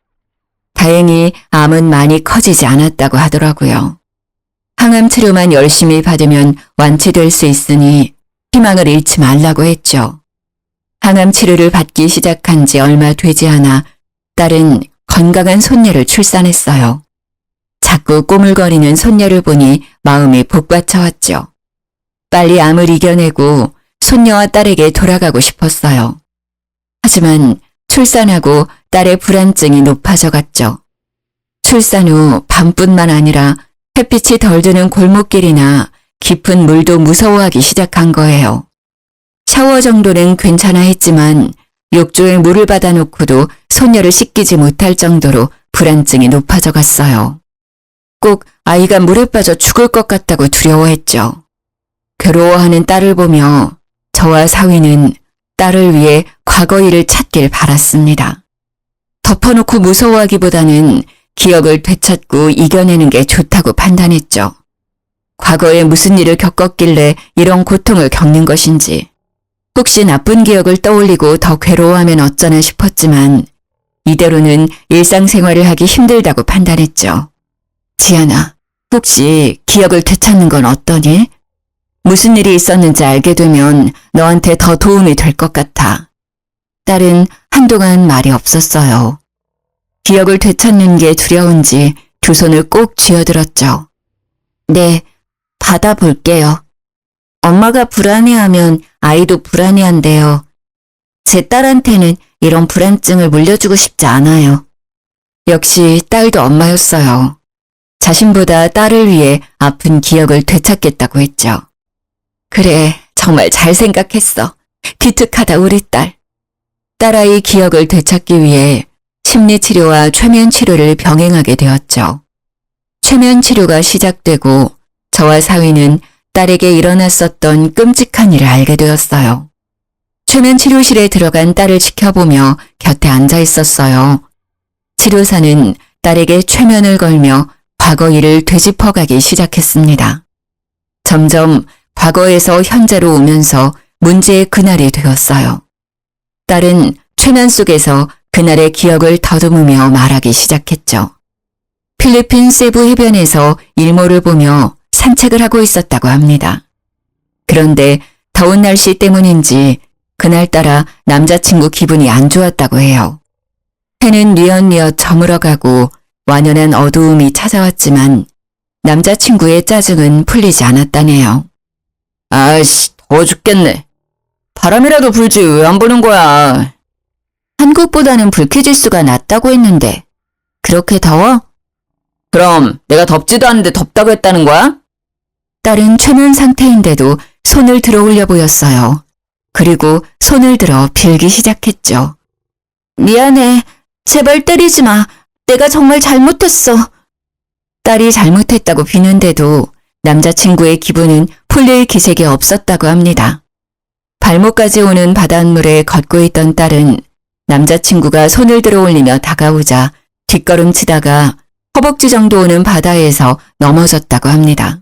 다행히 암은 많이 커지지 않았다고 하더라고요. 항암 치료만 열심히 받으면 완치될 수 있으니 희망을 잃지 말라고 했죠. 항암 치료를 받기 시작한 지 얼마 되지 않아 딸은 건강한 손녀를 출산했어요. 자꾸 꼬물거리는 손녀를 보니 마음이 복받쳐왔죠. 빨리 암을 이겨내고 손녀와 딸에게 돌아가고 싶었어요. 하지만 출산하고 딸의 불안증이 높아져 갔죠. 출산 후 밤뿐만 아니라 햇빛이 덜 드는 골목길이나 깊은 물도 무서워하기 시작한 거예요. 샤워 정도는 괜찮아 했지만 욕조에 물을 받아놓고도 손녀를 씻기지 못할 정도로 불안증이 높아져 갔어요. 꼭 아이가 물에 빠져 죽을 것 같다고 두려워했죠. 괴로워하는 딸을 보며 저와 사위는 딸을 위해 과거 일을 찾길 바랐습니다. 덮어놓고 무서워하기보다는 기억을 되찾고 이겨내는 게 좋다고 판단했죠. 과거에 무슨 일을 겪었길래 이런 고통을 겪는 것인지, 혹시 나쁜 기억을 떠올리고 더 괴로워하면 어쩌나 싶었지만 이대로는 일상생활을 하기 힘들다고 판단했죠. 지안아, 혹시 기억을 되찾는 건 어떠니? 무슨 일이 있었는지 알게 되면 너한테 더 도움이 될 것 같아. 딸은 한동안 말이 없었어요. 기억을 되찾는 게 두려운지 두 손을 꼭 쥐어들었죠. 네, 받아볼게요. 엄마가 불안해하면 아이도 불안해한대요. 제 딸한테는 이런 불안증을 물려주고 싶지 않아요. 역시 딸도 엄마였어요. 자신보다 딸을 위해 아픈 기억을 되찾겠다고 했죠. 그래, 정말 잘 생각했어. 기특하다 우리 딸. 딸아이 기억을 되찾기 위해 심리치료와 최면치료를 병행하게 되었죠. 최면치료가 시작되고 저와 사위는 딸에게 일어났었던 끔찍한 일을 알게 되었어요. 최면치료실에 들어간 딸을 지켜보며 곁에 앉아 있었어요. 치료사는 딸에게 최면을 걸며 과거 일을 되짚어가기 시작했습니다. 점점 과거에서 현재로 오면서 문제의 그날이 되었어요. 딸은 최면 속에서 그날의 기억을 더듬으며 말하기 시작했죠. 필리핀 세부 해변에서 일몰을 보며 산책을 하고 있었다고 합니다. 그런데 더운 날씨 때문인지 그날따라 남자친구 기분이 안 좋았다고 해요. 해는 뉘엿뉘엿 저물어가고 완연한 어두움이 찾아왔지만 남자친구의 짜증은 풀리지 않았다네요. 아이씨, 더워 죽겠네. 바람이라도 불지 왜 안 부는 거야. 한국보다는 불쾌지수가 낮다고 했는데 그렇게 더워? 그럼 내가 덥지도 않은데 덥다고 했다는 거야? 딸은 최면 상태인데도 손을 들어 올려 보였어요. 그리고 손을 들어 빌기 시작했죠. 미안해. 제발 때리지 마. 내가 정말 잘못했어. 딸이 잘못했다고 비는데도 남자친구의 기분은 풀릴 기색이 없었다고 합니다. 발목까지 오는 바닷물에 걷고 있던 딸은 남자친구가 손을 들어 올리며 다가오자 뒷걸음치다가 허벅지 정도 오는 바다에서 넘어졌다고 합니다.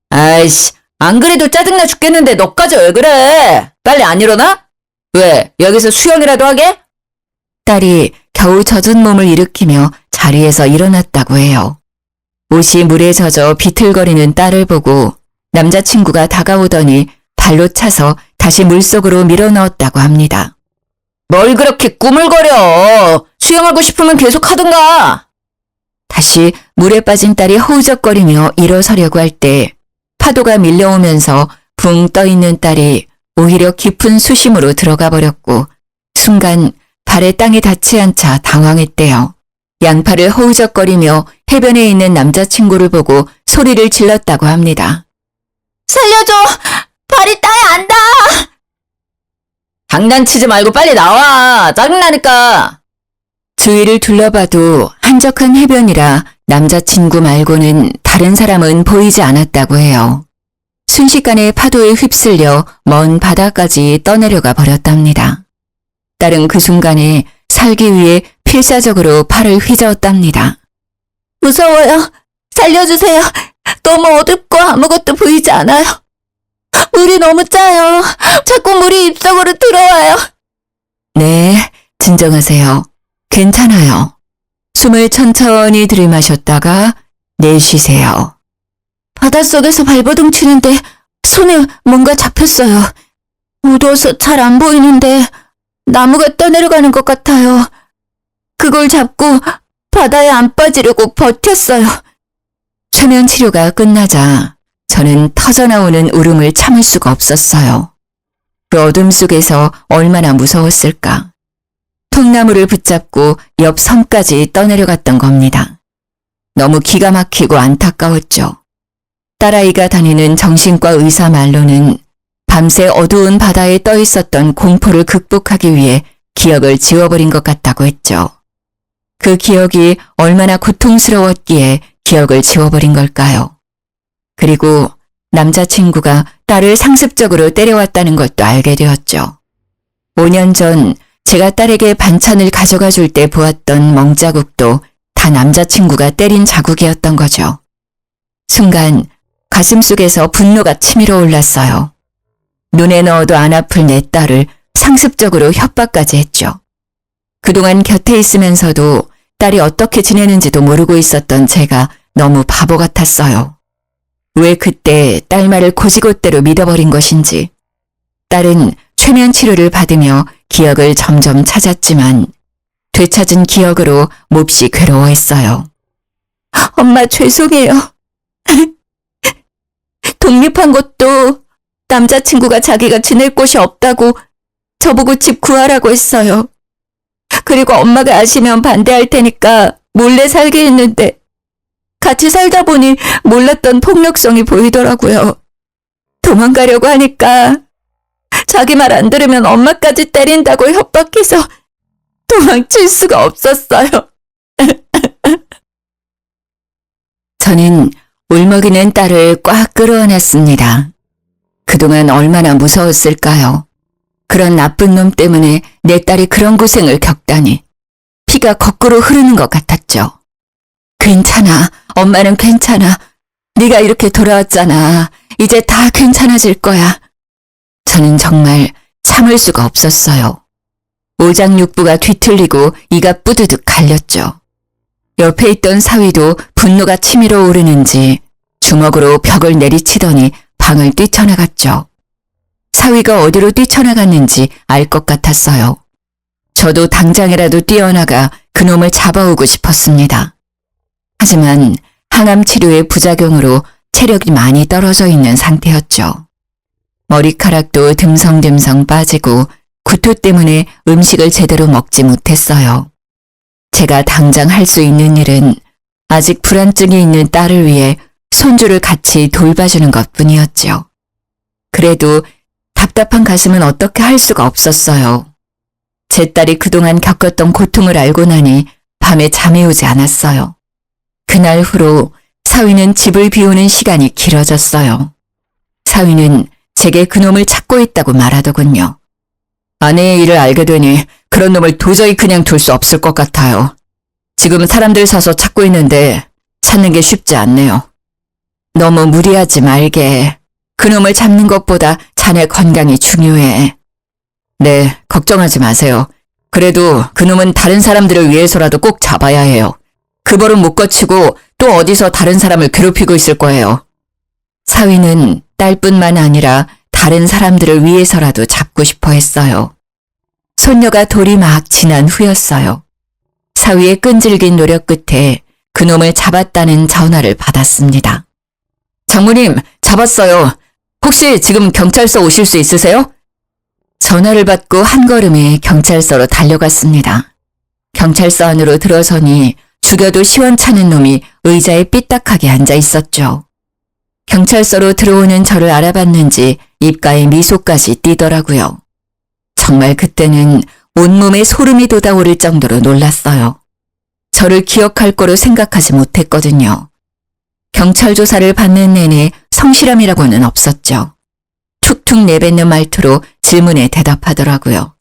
아이씨, 안 그래도 짜증나 죽겠는데 너까지 왜 그래? 빨리 안 일어나? 왜, 여기서 수영이라도 하게? 딸이 겨우 젖은 몸을 일으키며 자리에서 일어났다고 해요. 옷이 물에 젖어 비틀거리는 딸을 보고 남자친구가 다가오더니 발로 차서 다시 물속으로 밀어넣었다고 합니다. 뭘 그렇게 꾸물거려. 수영하고 싶으면 계속 하든가. 다시 물에 빠진 딸이 허우적거리며 일어서려고 할 때 파도가 밀려오면서 붕 떠있는 딸이 오히려 깊은 수심으로 들어가 버렸고 순간 발에 땅에 닿지 않자 당황했대요. 양팔을 허우적거리며 해변에 있는 남자친구를 보고 소리를 질렀다고 합니다. 살려줘! 발이 땅에 안 닿아! 장난치지 말고 빨리 나와! 짜증나니까! 주위를 둘러봐도 한적한 해변이라 남자친구 말고는 다른 사람은 보이지 않았다고 해요. 순식간에 파도에 휩쓸려 먼 바다까지 떠내려가 버렸답니다. 딸은 그 순간에 살기 위해 필사적으로 팔을 휘저었답니다. 무서워요. 살려주세요. 너무 어둡고 아무것도 보이지 않아요. 물이 너무 짜요. 자꾸 물이 입속으로 들어와요. 네, 진정하세요. 괜찮아요. 숨을 천천히 들이마셨다가 내쉬세요. 바닷속에서 발버둥 치는데 손에 뭔가 잡혔어요. 어두워서 잘 안 보이는데 나무가 떠내려가는 것 같아요. 그걸 잡고 바다에 안 빠지려고 버텼어요. 최면 치료가 끝나자 저는 터져나오는 울음을 참을 수가 없었어요. 그 어둠 속에서 얼마나 무서웠을까. 통나무를 붙잡고 옆 섬까지 떠내려갔던 겁니다. 너무 기가 막히고 안타까웠죠. 딸아이가 다니는 정신과 의사 말로는 밤새 어두운 바다에 떠 있었던 공포를 극복하기 위해 기억을 지워버린 것 같다고 했죠. 그 기억이 얼마나 고통스러웠기에 기억을 지워버린 걸까요? 그리고 남자친구가 딸을 상습적으로 때려왔다는 것도 알게 되었죠. 5년 전 제가 딸에게 반찬을 가져가 줄 때 보았던 멍자국도 다 남자친구가 때린 자국이었던 거죠. 순간 가슴속에서 분노가 치밀어 올랐어요. 눈에 넣어도 안 아플 내 딸을 상습적으로 협박까지 했죠. 그동안 곁에 있으면서도 딸이 어떻게 지내는지도 모르고 있었던 제가 너무 바보 같았어요. 왜 그때 딸 말을 고지곳대로 믿어버린 것인지. 딸은 최면 치료를 받으며 기억을 점점 찾았지만 되찾은 기억으로 몹시 괴로워했어요. 엄마 죄송해요. 독립한 것도 남자친구가 자기가 지낼 곳이 없다고 저보고 집 구하라고 했어요. 그리고 엄마가 아시면 반대할 테니까 몰래 살게 했는데 같이 살다 보니 몰랐던 폭력성이 보이더라고요. 도망가려고 하니까 자기 말 안 들으면 엄마까지 때린다고 협박해서 도망칠 수가 없었어요. 저는 울먹이는 딸을 꽉 끌어안았습니다. 그동안 얼마나 무서웠을까요? 그런 나쁜 놈 때문에 내 딸이 그런 고생을 겪다니. 피가 거꾸로 흐르는 것 같았죠. 괜찮아. 엄마는 괜찮아. 네가 이렇게 돌아왔잖아. 이제 다 괜찮아질 거야. 저는 정말 참을 수가 없었어요. 오장육부가 뒤틀리고 이가 뿌드득 갈렸죠. 옆에 있던 사위도 분노가 치밀어 오르는지 주먹으로 벽을 내리치더니 방을 뛰쳐나갔죠. 사위가 어디로 뛰쳐나갔는지 알 것 같았어요. 저도 당장이라도 뛰어나가 그놈을 잡아오고 싶었습니다. 하지만 항암 치료의 부작용으로 체력이 많이 떨어져 있는 상태였죠. 머리카락도 듬성듬성 빠지고 구토 때문에 음식을 제대로 먹지 못했어요. 제가 당장 할 수 있는 일은 아직 불안증이 있는 딸을 위해 손주를 같이 돌봐주는 것뿐이었죠. 그래도 답답한 가슴은 어떻게 할 수가 없었어요. 제 딸이 그동안 겪었던 고통을 알고 나니 밤에 잠이 오지 않았어요. 그날 후로 사위는 집을 비우는 시간이 길어졌어요. 사위는 제게 그놈을 찾고 있다고 말하더군요. 아내의 일을 알게 되니 그런 놈을 도저히 그냥 둘 수 없을 것 같아요. 지금 사람들 사서 찾고 있는데 찾는 게 쉽지 않네요. 너무 무리하지 말게. 그놈을 잡는 것보다 자네 건강이 중요해. 네, 걱정하지 마세요. 그래도 그놈은 다른 사람들을 위해서라도 꼭 잡아야 해요. 그 벌은 못 거치고 또 어디서 다른 사람을 괴롭히고 있을 거예요. 사위는 딸뿐만 아니라 다른 사람들을 위해서라도 잡고 싶어 했어요. 손녀가 돌이 막 지난 후였어요. 사위의 끈질긴 노력 끝에 그놈을 잡았다는 전화를 받았습니다. 장모님, 잡았어요. 혹시 지금 경찰서 오실 수 있으세요? 전화를 받고 한 걸음에 경찰서로 달려갔습니다. 경찰서 안으로 들어서니 죽여도 시원찮은 놈이 의자에 삐딱하게 앉아 있었죠. 경찰서로 들어오는 저를 알아봤는지 입가에 미소까지 띄더라고요. 정말 그때는 온몸에 소름이 돋아오를 정도로 놀랐어요. 저를 기억할 거로 생각하지 못했거든요. 경찰 조사를 받는 내내 성실함이라고는 없었죠. 툭툭 내뱉는 말투로 질문에 대답하더라고요.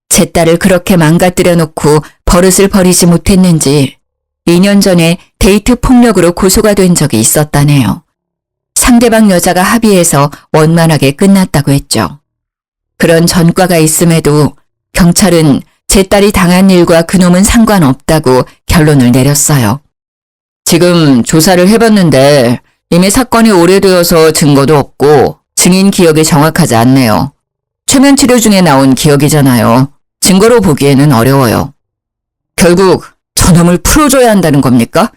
제 딸을 그렇게 망가뜨려 놓고 버릇을 버리지 못했는지 2년 전에 데이트 폭력으로 고소가 된 적이 있었다네요. 상대방 여자가 합의해서 원만하게 끝났다고 했죠. 그런 전과가 있음에도 경찰은 제 딸이 당한 일과 그놈은 상관없다고 결론을 내렸어요. 지금 조사를 해봤는데 이미 사건이 오래되어서 증거도 없고 증인 기억이 정확하지 않네요. 최면 치료 중에 나온 기억이잖아요. 증거로 보기에는 어려워요. 결국 저놈을 풀어줘야 한다는 겁니까?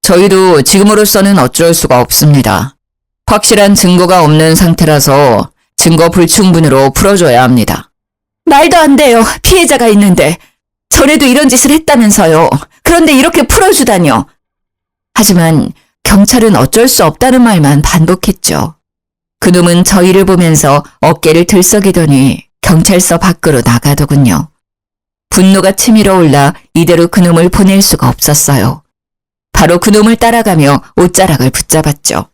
저희도 지금으로서는 어쩔 수가 없습니다. 확실한 증거가 없는 상태라서 증거 불충분으로 풀어줘야 합니다. 말도 안 돼요. 피해자가 있는데. 전에도 이런 짓을 했다면서요. 그런데 이렇게 풀어주다뇨. 하지만 경찰은 어쩔 수 없다는 말만 반복했죠. 그놈은 저희를 보면서 어깨를 들썩이더니 경찰서 밖으로 나가더군요. 분노가 치밀어 올라 이대로 그놈을 보낼 수가 없었어요. 바로 그놈을 따라가며 옷자락을 붙잡았죠.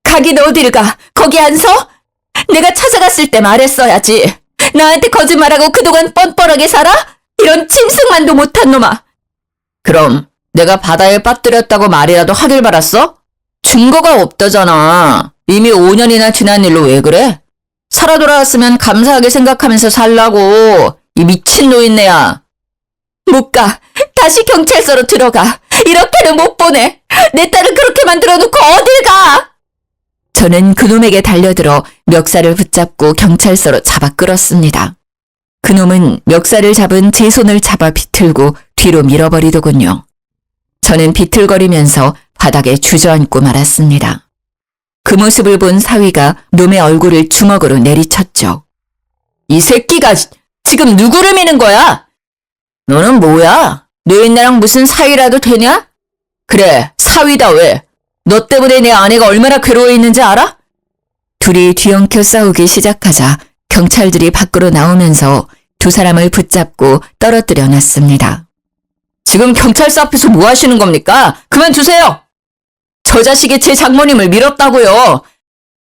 가긴 어딜 가? 거기 안 서? 내가 찾아갔을 때 말했어야지. 나한테 거짓말하고 그동안 뻔뻔하게 살아? 이런 짐승만도 못한 놈아. 그럼 내가 바다에 빠뜨렸다고 말이라도 하길 바랐어? 증거가 없다잖아. 이미 5년이나 지난 일로 왜 그래? 살아 돌아왔으면 감사하게 생각하면서 살라고. 이 미친 노인네야. 못 가. 다시 경찰서로 들어가. 이렇게는 못 보내. 내 딸을 그렇게 만들어 놓고 어딜 가? 저는 그놈에게 달려들어 멱살을 붙잡고 경찰서로 잡아 끌었습니다. 그놈은 멱살을 잡은 제 손을 잡아 비틀고 뒤로 밀어버리더군요. 저는 비틀거리면서 바닥에 주저앉고 말았습니다. 그 모습을 본 사위가 놈의 얼굴을 주먹으로 내리쳤죠. 이 새끼가 지금 누구를 미는 거야? 너는 뭐야? 노인네랑 무슨 사위라도 되냐? 그래, 사위다 왜? 너 때문에 내 아내가 얼마나 괴로워 있는지 알아? 둘이 뒤엉켜 싸우기 시작하자 경찰들이 밖으로 나오면서 두 사람을 붙잡고 떨어뜨려 놨습니다. 지금 경찰서 앞에서 뭐 하시는 겁니까? 그만두세요! 저 자식이 제 장모님을 밀었다고요.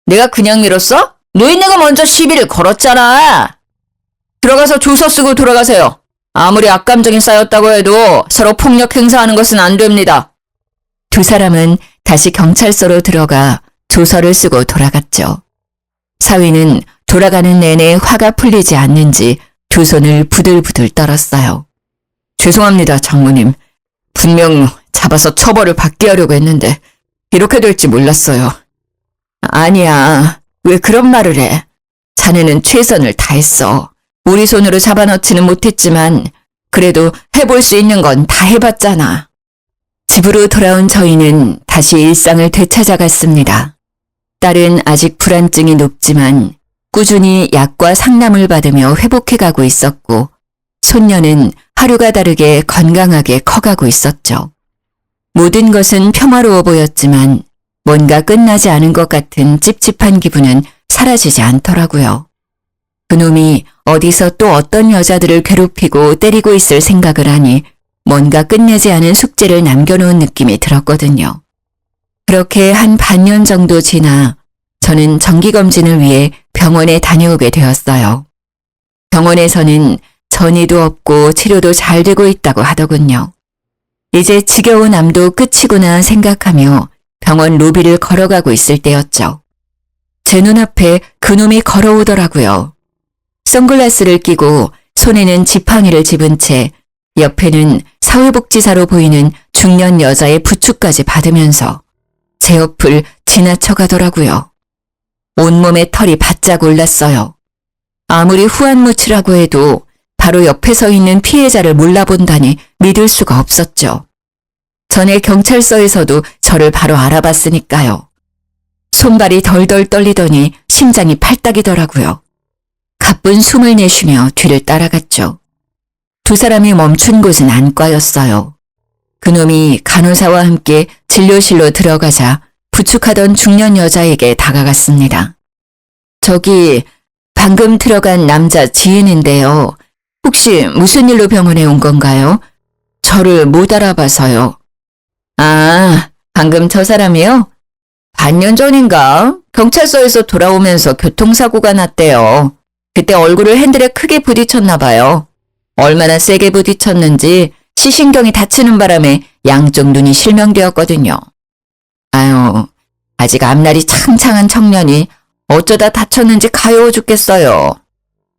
내가 그냥 밀었어? 노인네가 먼저 시비를 걸었잖아. 들어가서 조서 쓰고 돌아가세요. 아무리 악감정이 쌓였다고 해도 서로 폭력 행사하는 것은 안 됩니다. 두 사람은 다시 경찰서로 들어가 조서를 쓰고 돌아갔죠. 사위는 돌아가는 내내 화가 풀리지 않는지 두 손을 부들부들 떨었어요. 죄송합니다, 장모님. 분명 잡아서 처벌을 받게 하려고 했는데 이렇게 될지 몰랐어요. 아니야, 왜 그런 말을 해? 자네는 최선을 다했어. 우리 손으로 잡아넣지는 못했지만 그래도 해볼 수 있는 건 다 해봤잖아. 집으로 돌아온 저희는 다시 일상을 되찾아갔습니다. 딸은 아직 불안증이 높지만 꾸준히 약과 상담을 받으며 회복해가고 있었고 손녀는 하루가 다르게 건강하게 커가고 있었죠. 모든 것은 평화로워 보였지만 뭔가 끝나지 않은 것 같은 찝찝한 기분은 사라지지 않더라고요. 그놈이 어디서 또 어떤 여자들을 괴롭히고 때리고 있을 생각을 하니 뭔가 끝내지 않은 숙제를 남겨놓은 느낌이 들었거든요. 그렇게 한 반년 정도 지나 저는 정기검진을 위해 병원에 다녀오게 되었어요. 병원에서는 전이도 없고 치료도 잘 되고 있다고 하더군요. 이제 지겨운 암도 끝이구나 생각하며 병원 로비를 걸어가고 있을 때였죠. 제 눈앞에 그놈이 걸어오더라고요. 선글라스를 끼고 손에는 지팡이를 집은 채 옆에는 사회복지사로 보이는 중년 여자의 부축까지 받으면서 제 옆을 지나쳐가더라고요. 온몸에 털이 바짝 올랐어요. 아무리 후안무치라고 해도 바로 옆에 서 있는 피해자를 몰라본다니 믿을 수가 없었죠. 전에 경찰서에서도 저를 바로 알아봤으니까요. 손발이 덜덜 떨리더니 심장이 팔딱이더라고요. 가쁜 숨을 내쉬며 뒤를 따라갔죠. 두 사람이 멈춘 곳은 안과였어요. 그놈이 간호사와 함께 진료실로 들어가자 부축하던 중년 여자에게 다가갔습니다. 저기 방금 들어간 남자 지인인데요. 혹시 무슨 일로 병원에 온 건가요? 저를 못 알아봐서요. 아, 방금 저 사람이요? 반년 전인가 경찰서에서 돌아오면서 교통사고가 났대요. 그때 얼굴을 핸들에 크게 부딪혔나 봐요. 얼마나 세게 부딪혔는지 시신경이 다치는 바람에 양쪽 눈이 실명되었거든요. 아유, 아직 앞날이 창창한 청년이 어쩌다 다쳤는지 가여워 죽겠어요.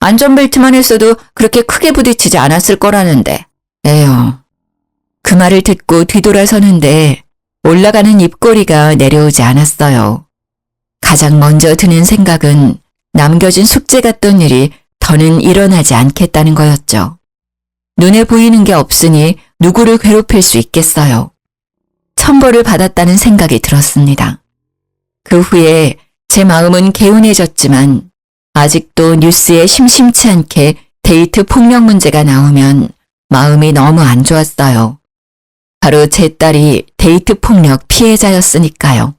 안전벨트만 했어도 그렇게 크게 부딪히지 않았을 거라는데. 에휴. 그 말을 듣고 뒤돌아서는데 올라가는 입꼬리가 내려오지 않았어요. 가장 먼저 드는 생각은 남겨진 숙제 같던 일이 더는 일어나지 않겠다는 거였죠. 눈에 보이는 게 없으니 누구를 괴롭힐 수 있겠어요. 천벌을 받았다는 생각이 들었습니다. 그 후에 제 마음은 개운해졌지만 아직도 뉴스에 심심치 않게 데이트 폭력 문제가 나오면 마음이 너무 안 좋았어요. 바로 제 딸이 데이트 폭력 피해자였으니까요.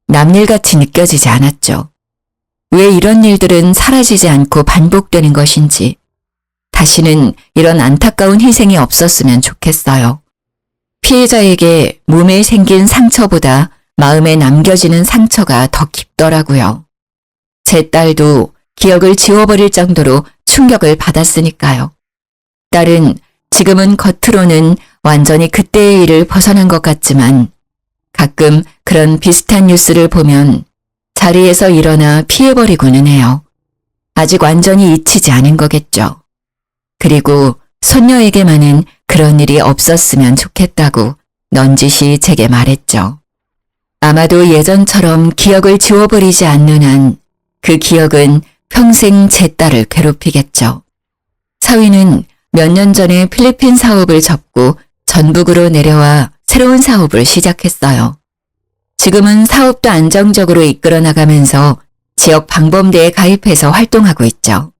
남일같이 느껴지지 않았죠. 왜 이런 일들은 사라지지 않고 반복되는 것인지 다시는 이런 안타까운 희생이 없었으면 좋겠어요. 피해자에게 몸에 생긴 상처보다 마음에 남겨지는 상처가 더 깊더라고요. 제 딸도 기억을 지워버릴 정도로 충격을 받았으니까요. 딸은 지금은 겉으로는 완전히 그때의 일을 벗어난 것 같지만 가끔 그런 비슷한 뉴스를 보면 자리에서 일어나 피해버리고는 해요. 아직 완전히 잊히지 않은 거겠죠. 그리고 손녀에게만은 그런 일이 없었으면 좋겠다고 넌지시 제게 말했죠. 아마도 예전처럼 기억을 지워버리지 않는 한 그 기억은 평생 제 딸을 괴롭히겠죠. 사위는 몇 년 전에 필리핀 사업을 접고 전북으로 내려와 새로운 사업을 시작했어요. 지금은 사업도 안정적으로 이끌어 나가면서 지역 방범대에 가입해서 활동하고 있죠.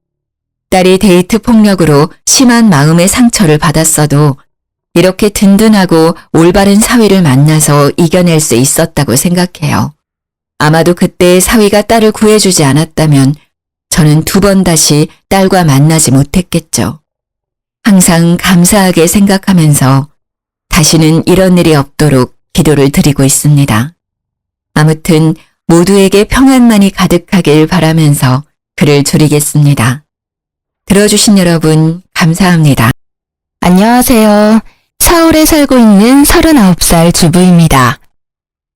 딸이 데이트 폭력으로 심한 마음의 상처를 받았어도 이렇게 든든하고 올바른 사위를 만나서 이겨낼 수 있었다고 생각해요. 아마도 그때 사위가 딸을 구해주지 않았다면 저는 두 번 다시 딸과 만나지 못했겠죠. 항상 감사하게 생각하면서 다시는 이런 일이 없도록 기도를 드리고 있습니다. 아무튼 모두에게 평안만이 가득하길 바라면서 글을 줄이겠습니다. 들어주신 여러분 감사합니다. 안녕하세요. 서울에 살고 있는 39살 주부입니다.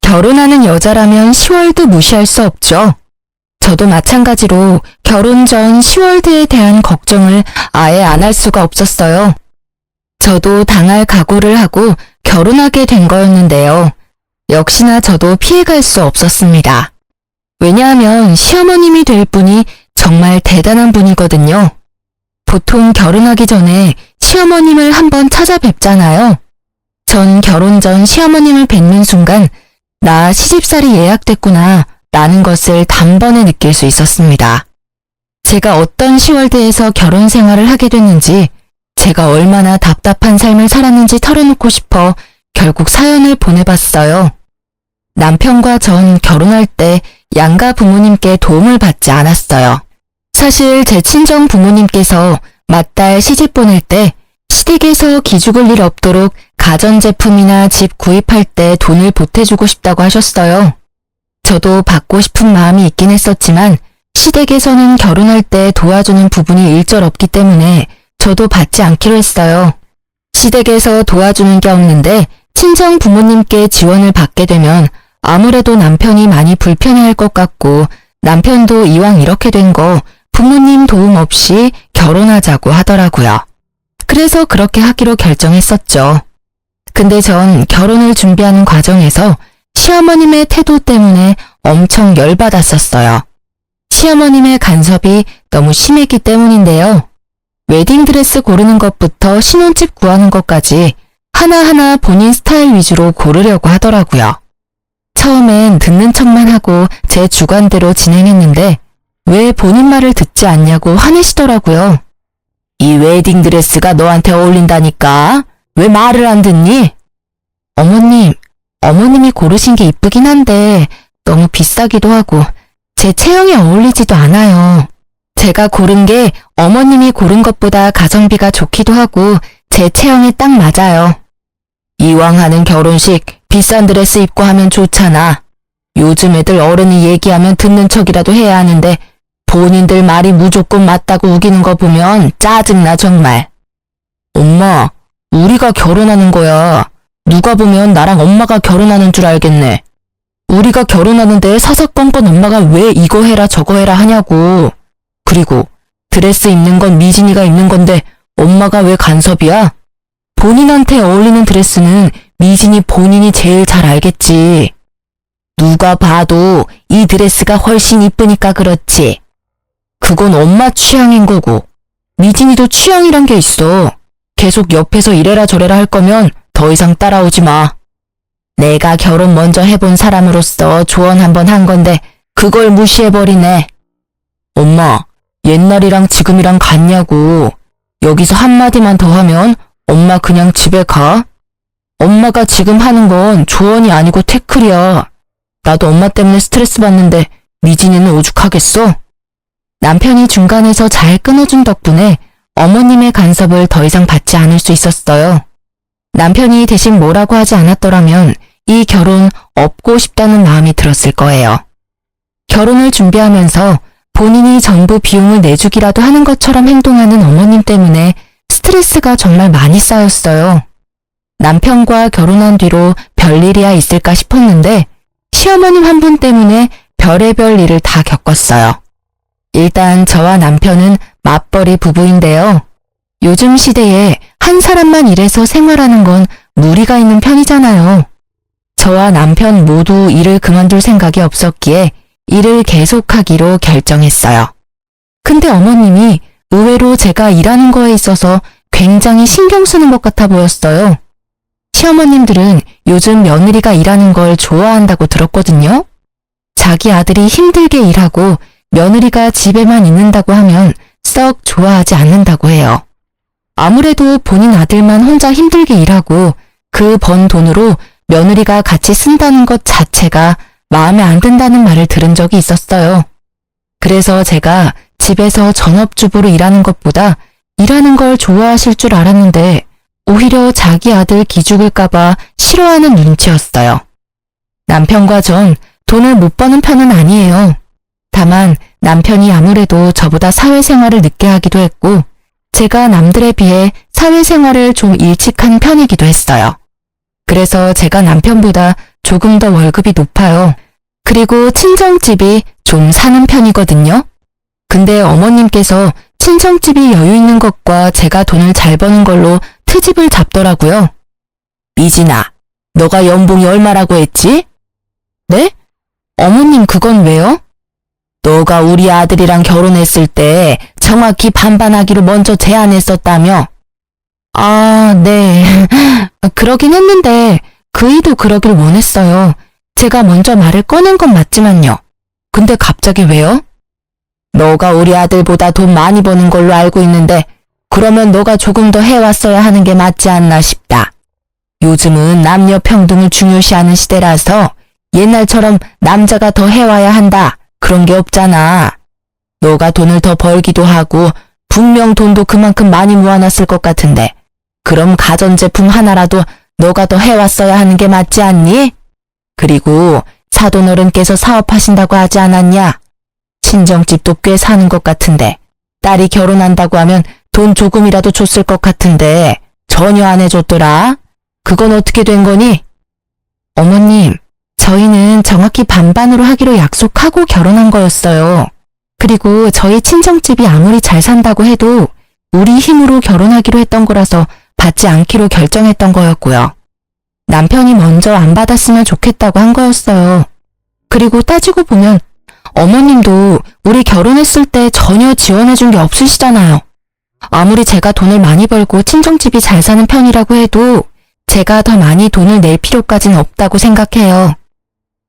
결혼하는 여자라면 10월도 무시할 수 없죠. 저도 마찬가지로 결혼 전 10월드에 대한 걱정을 아예 안 할 수가 없었어요. 저도 당할 각오를 하고 결혼하게 된 거였는데요. 역시나 저도 피해갈 수 없었습니다. 왜냐하면 시어머님이 될 분이 정말 대단한 분이거든요. 보통 결혼하기 전에 시어머님을 한번 찾아뵙잖아요. 전 결혼 전 시어머님을 뵙는 순간 나 시집살이 예약됐구나 라는 것을 단번에 느낄 수 있었습니다. 제가 어떤 시월드에서 결혼 생활을 하게 됐는지, 제가 얼마나 답답한 삶을 살았는지 털어놓고 싶어 결국 사연을 보내봤어요. 남편과 전 결혼할 때 양가 부모님께 도움을 받지 않았어요. 사실 제 친정 부모님께서 맏딸 시집 보낼 때 시댁에서 기죽을 일 없도록 가전제품이나 집 구입할 때 돈을 보태주고 싶다고 하셨어요. 저도 받고 싶은 마음이 있긴 했었지만 시댁에서는 결혼할 때 도와주는 부분이 일절 없기 때문에 저도 받지 않기로 했어요. 시댁에서 도와주는 게 없는데 친정 부모님께 지원을 받게 되면 아무래도 남편이 많이 불편해할 것 같고 남편도 이왕 이렇게 된 거 부모님 도움 없이 결혼하자고 하더라고요. 그래서 그렇게 하기로 결정했었죠. 근데 전 결혼을 준비하는 과정에서 시어머님의 태도 때문에 엄청 열받았었어요. 시어머님의 간섭이 너무 심했기 때문인데요. 웨딩드레스 고르는 것부터 신혼집 구하는 것까지 하나하나 본인 스타일 위주로 고르려고 하더라고요. 처음엔 듣는 척만 하고 제 주관대로 진행했는데 왜 본인 말을 듣지 않냐고 화내시더라고요. 이 웨딩드레스가 너한테 어울린다니까? 왜 말을 안 듣니? 어머님이 고르신 게 이쁘긴 한데 너무 비싸기도 하고 제 체형에 어울리지도 않아요. 제가 고른 게 어머님이 고른 것보다 가성비가 좋기도 하고 제 체형에 딱 맞아요. 이왕 하는 결혼식 비싼 드레스 입고 하면 좋잖아. 요즘 애들 어른이 얘기하면 듣는 척이라도 해야 하는데 본인들 말이 무조건 맞다고 우기는 거 보면 짜증나 정말. 엄마, 우리가 결혼하는 거야. 누가 보면 나랑 엄마가 결혼하는 줄 알겠네. 우리가 결혼하는데 사사건건 엄마가 왜 이거 해라 저거 해라 하냐고. 그리고 드레스 입는 건 미진이가 입는 건데 엄마가 왜 간섭이야? 본인한테 어울리는 드레스는 미진이 본인이 제일 잘 알겠지. 누가 봐도 이 드레스가 훨씬 이쁘니까 그렇지. 그건 엄마 취향인 거고 미진이도 취향이란 게 있어. 계속 옆에서 이래라 저래라 할 거면 더 이상 따라오지 마. 내가 결혼 먼저 해본 사람으로서 조언 한번 한 건데 그걸 무시해버리네. 엄마, 옛날이랑 지금이랑 같냐고. 여기서 한마디만 더 하면 엄마 그냥 집에 가. 엄마가 지금 하는 건 조언이 아니고 태클이야. 나도 엄마 때문에 스트레스 받는데 미진이는 오죽하겠어? 남편이 중간에서 잘 끊어준 덕분에 어머님의 간섭을 더 이상 받지 않을 수 있었어요. 남편이 대신 뭐라고 하지 않았더라면 이 결혼 없고 싶다는 마음이 들었을 거예요. 결혼을 준비하면서 본인이 전부 비용을 내주기라도 하는 것처럼 행동하는 어머님 때문에 스트레스가 정말 많이 쌓였어요. 남편과 결혼한 뒤로 별일이야 있을까 싶었는데 시어머님 한 분 때문에 별의별 일을 다 겪었어요. 일단 저와 남편은 맞벌이 부부인데요. 요즘 시대에 한 사람만 일해서 생활하는 건 무리가 있는 편이잖아요. 저와 남편 모두 일을 그만둘 생각이 없었기에 일을 계속하기로 결정했어요. 근데 어머님이 의외로 제가 일하는 거에 있어서 굉장히 신경 쓰는 것 같아 보였어요. 시어머님들은 요즘 며느리가 일하는 걸 좋아한다고 들었거든요. 자기 아들이 힘들게 일하고 며느리가 집에만 있는다고 하면 썩 좋아하지 않는다고 해요. 아무래도 본인 아들만 혼자 힘들게 일하고 그 번 돈으로 며느리가 같이 쓴다는 것 자체가 마음에 안 든다는 말을 들은 적이 있었어요. 그래서 제가 집에서 전업주부로 일하는 것보다 일하는 걸 좋아하실 줄 알았는데 오히려 자기 아들 기죽을까봐 싫어하는 눈치였어요. 남편과 전 돈을 못 버는 편은 아니에요. 다만 남편이 아무래도 저보다 사회생활을 늦게 하기도 했고 제가 남들에 비해 사회생활을 좀 일찍 한 편이기도 했어요. 그래서 제가 남편보다 조금 더 월급이 높아요. 그리고 친정집이 좀 사는 편이거든요. 근데 어머님께서 친정집이 여유 있는 것과 제가 돈을 잘 버는 걸로 트집을 잡더라고요. 미진아, 너가 연봉이 얼마라고 했지? 네? 어머님 그건 왜요? 너가 우리 아들이랑 결혼했을 때 정확히 반반하기로 먼저 제안했었다며? 아, 네. 그러긴 했는데 그이도 그러길 원했어요. 제가 먼저 말을 꺼낸 건 맞지만요. 근데 갑자기 왜요? 너가 우리 아들보다 돈 많이 버는 걸로 알고 있는데 그러면 너가 조금 더 해왔어야 하는 게 맞지 않나 싶다. 요즘은 남녀 평등을 중요시하는 시대라서 옛날처럼 남자가 더 해와야 한다. 그런 게 없잖아. 너가 돈을 더 벌기도 하고 분명 돈도 그만큼 많이 모아놨을 것 같은데 그럼 가전제품 하나라도 너가 더 해왔어야 하는 게 맞지 않니? 그리고 사돈어른께서 사업하신다고 하지 않았냐? 친정집도 꽤 사는 것 같은데 딸이 결혼한다고 하면 돈 조금이라도 줬을 것 같은데 전혀 안 해줬더라. 그건 어떻게 된 거니? 어머님, 저희는 정확히 반반으로 하기로 약속하고 결혼한 거였어요. 그리고 저희 친정집이 아무리 잘 산다고 해도 우리 힘으로 결혼하기로 했던 거라서 받지 않기로 결정했던 거였고요. 남편이 먼저 안 받았으면 좋겠다고 한 거였어요. 그리고 따지고 보면 어머님도 우리 결혼했을 때 전혀 지원해준 게 없으시잖아요. 아무리 제가 돈을 많이 벌고 친정집이 잘 사는 편이라고 해도 제가 더 많이 돈을 낼 필요까지는 없다고 생각해요.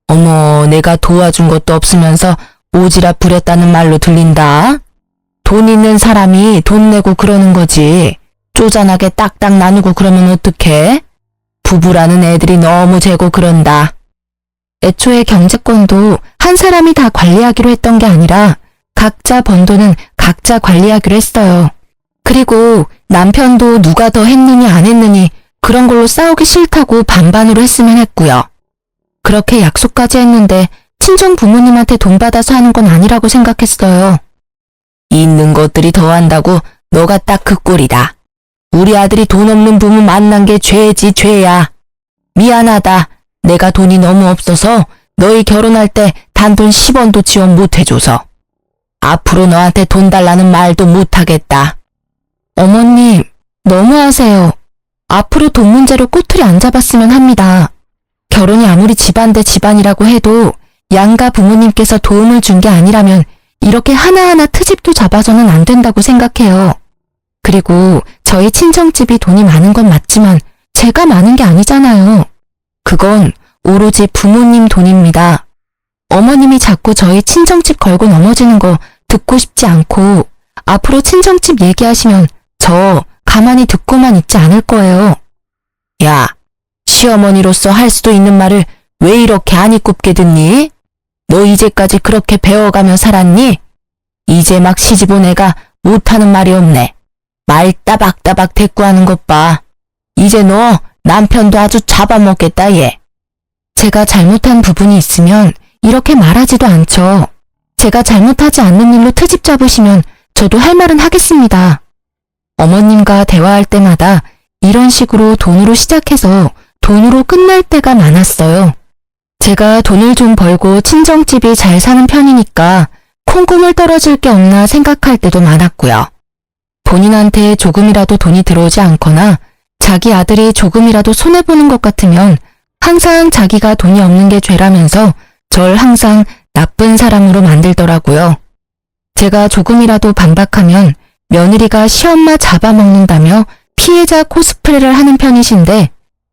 어머, 내가 도와준 것도 없으면서 오지랖 부렸다는 말로 들린다. 돈 있는 사람이 돈 내고 그러는 거지. 쪼잔하게 딱딱 나누고 그러면 어떡해? 부부라는 애들이 너무 재고 그런다. 애초에 경제권도 한 사람이 다 관리하기로 했던 게 아니라 각자 번 돈은 각자 관리하기로 했어요. 그리고 남편도 누가 더 했느니 안 했느니 그런 걸로 싸우기 싫다고 반반으로 했으면 했고요. 그렇게 약속까지 했는데 친정 부모님한테 돈 받아서 하는 건 아니라고 생각했어요. 있는 것들이 더한다고 너가 딱 그 꼴이다. 우리 아들이 돈 없는 부모 만난 게 죄지 죄야. 미안하다. 내가 돈이 너무 없어서 너희 결혼할 때 단돈 10원도 지원 못 해줘서. 앞으로 너한테 돈 달라는 말도 못 하겠다. 어머님, 너무하세요. 앞으로 돈 문제로 꼬투리 안 잡았으면 합니다. 결혼이 아무리 집안 대 집안이라고 해도 양가 부모님께서 도움을 준 게 아니라면 이렇게 하나하나 트집도 잡아서는 안 된다고 생각해요. 그리고 저희 친정집이 돈이 많은 건 맞지만 제가 많은 게 아니잖아요. 그건 오로지 부모님 돈입니다. 어머님이 자꾸 저희 친정집 걸고 넘어지는 거 듣고 싶지 않고 앞으로 친정집 얘기하시면 저 가만히 듣고만 있지 않을 거예요. 야, 시어머니로서 할 수도 있는 말을 왜 이렇게 안 이꼽게 듣니? 너 이제까지 그렇게 배워가며 살았니? 이제 막 시집 온 애가 못하는 말이 없네. 말 따박따박 대꾸하는 것 봐. 이제 너 남편도 아주 잡아먹겠다 얘. 제가 잘못한 부분이 있으면 이렇게 말하지도 않죠. 제가 잘못하지 않는 일로 트집 잡으시면 저도 할 말은 하겠습니다. 어머님과 대화할 때마다 이런 식으로 돈으로 시작해서 돈으로 끝날 때가 많았어요. 제가 돈을 좀 벌고 친정집이 잘 사는 편이니까 콩고물 떨어질 게 없나 생각할 때도 많았고요. 본인한테 조금이라도 돈이 들어오지 않거나 자기 아들이 조금이라도 손해보는 것 같으면 항상 자기가 돈이 없는 게 죄라면서 절 항상 나쁜 사람으로 만들더라고요. 제가 조금이라도 반박하면 며느리가 시엄마 잡아먹는다며 피해자 코스프레를 하는 편이신데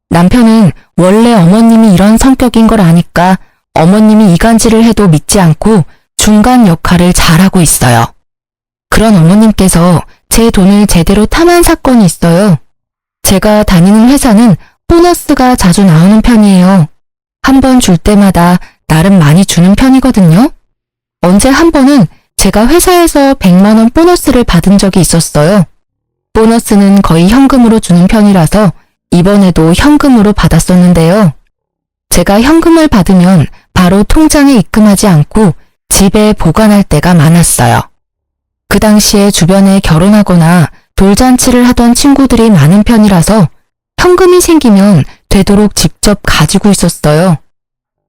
남편은 원래 어머님이 이런 성격인 걸 아니까 어머님이 이간질을 해도 믿지 않고 중간 역할을 잘하고 있어요. 그런 어머님께서 제 돈을 제대로 탐한 사건이 있어요. 제가 다니는 회사는 보너스가 자주 나오는 편이에요. 한 번 줄 때마다 나름 많이 주는 편이거든요. 언제 한 번은 제가 회사에서 100만 원 보너스를 받은 적이 있었어요. 보너스는 거의 현금으로 주는 편이라서 이번에도 현금으로 받았었는데요. 제가 현금을 받으면 바로 통장에 입금하지 않고 집에 보관할 때가 많았어요. 그 당시에 주변에 결혼하거나 돌잔치를 하던 친구들이 많은 편이라서 현금이 생기면 되도록 직접 가지고 있었어요.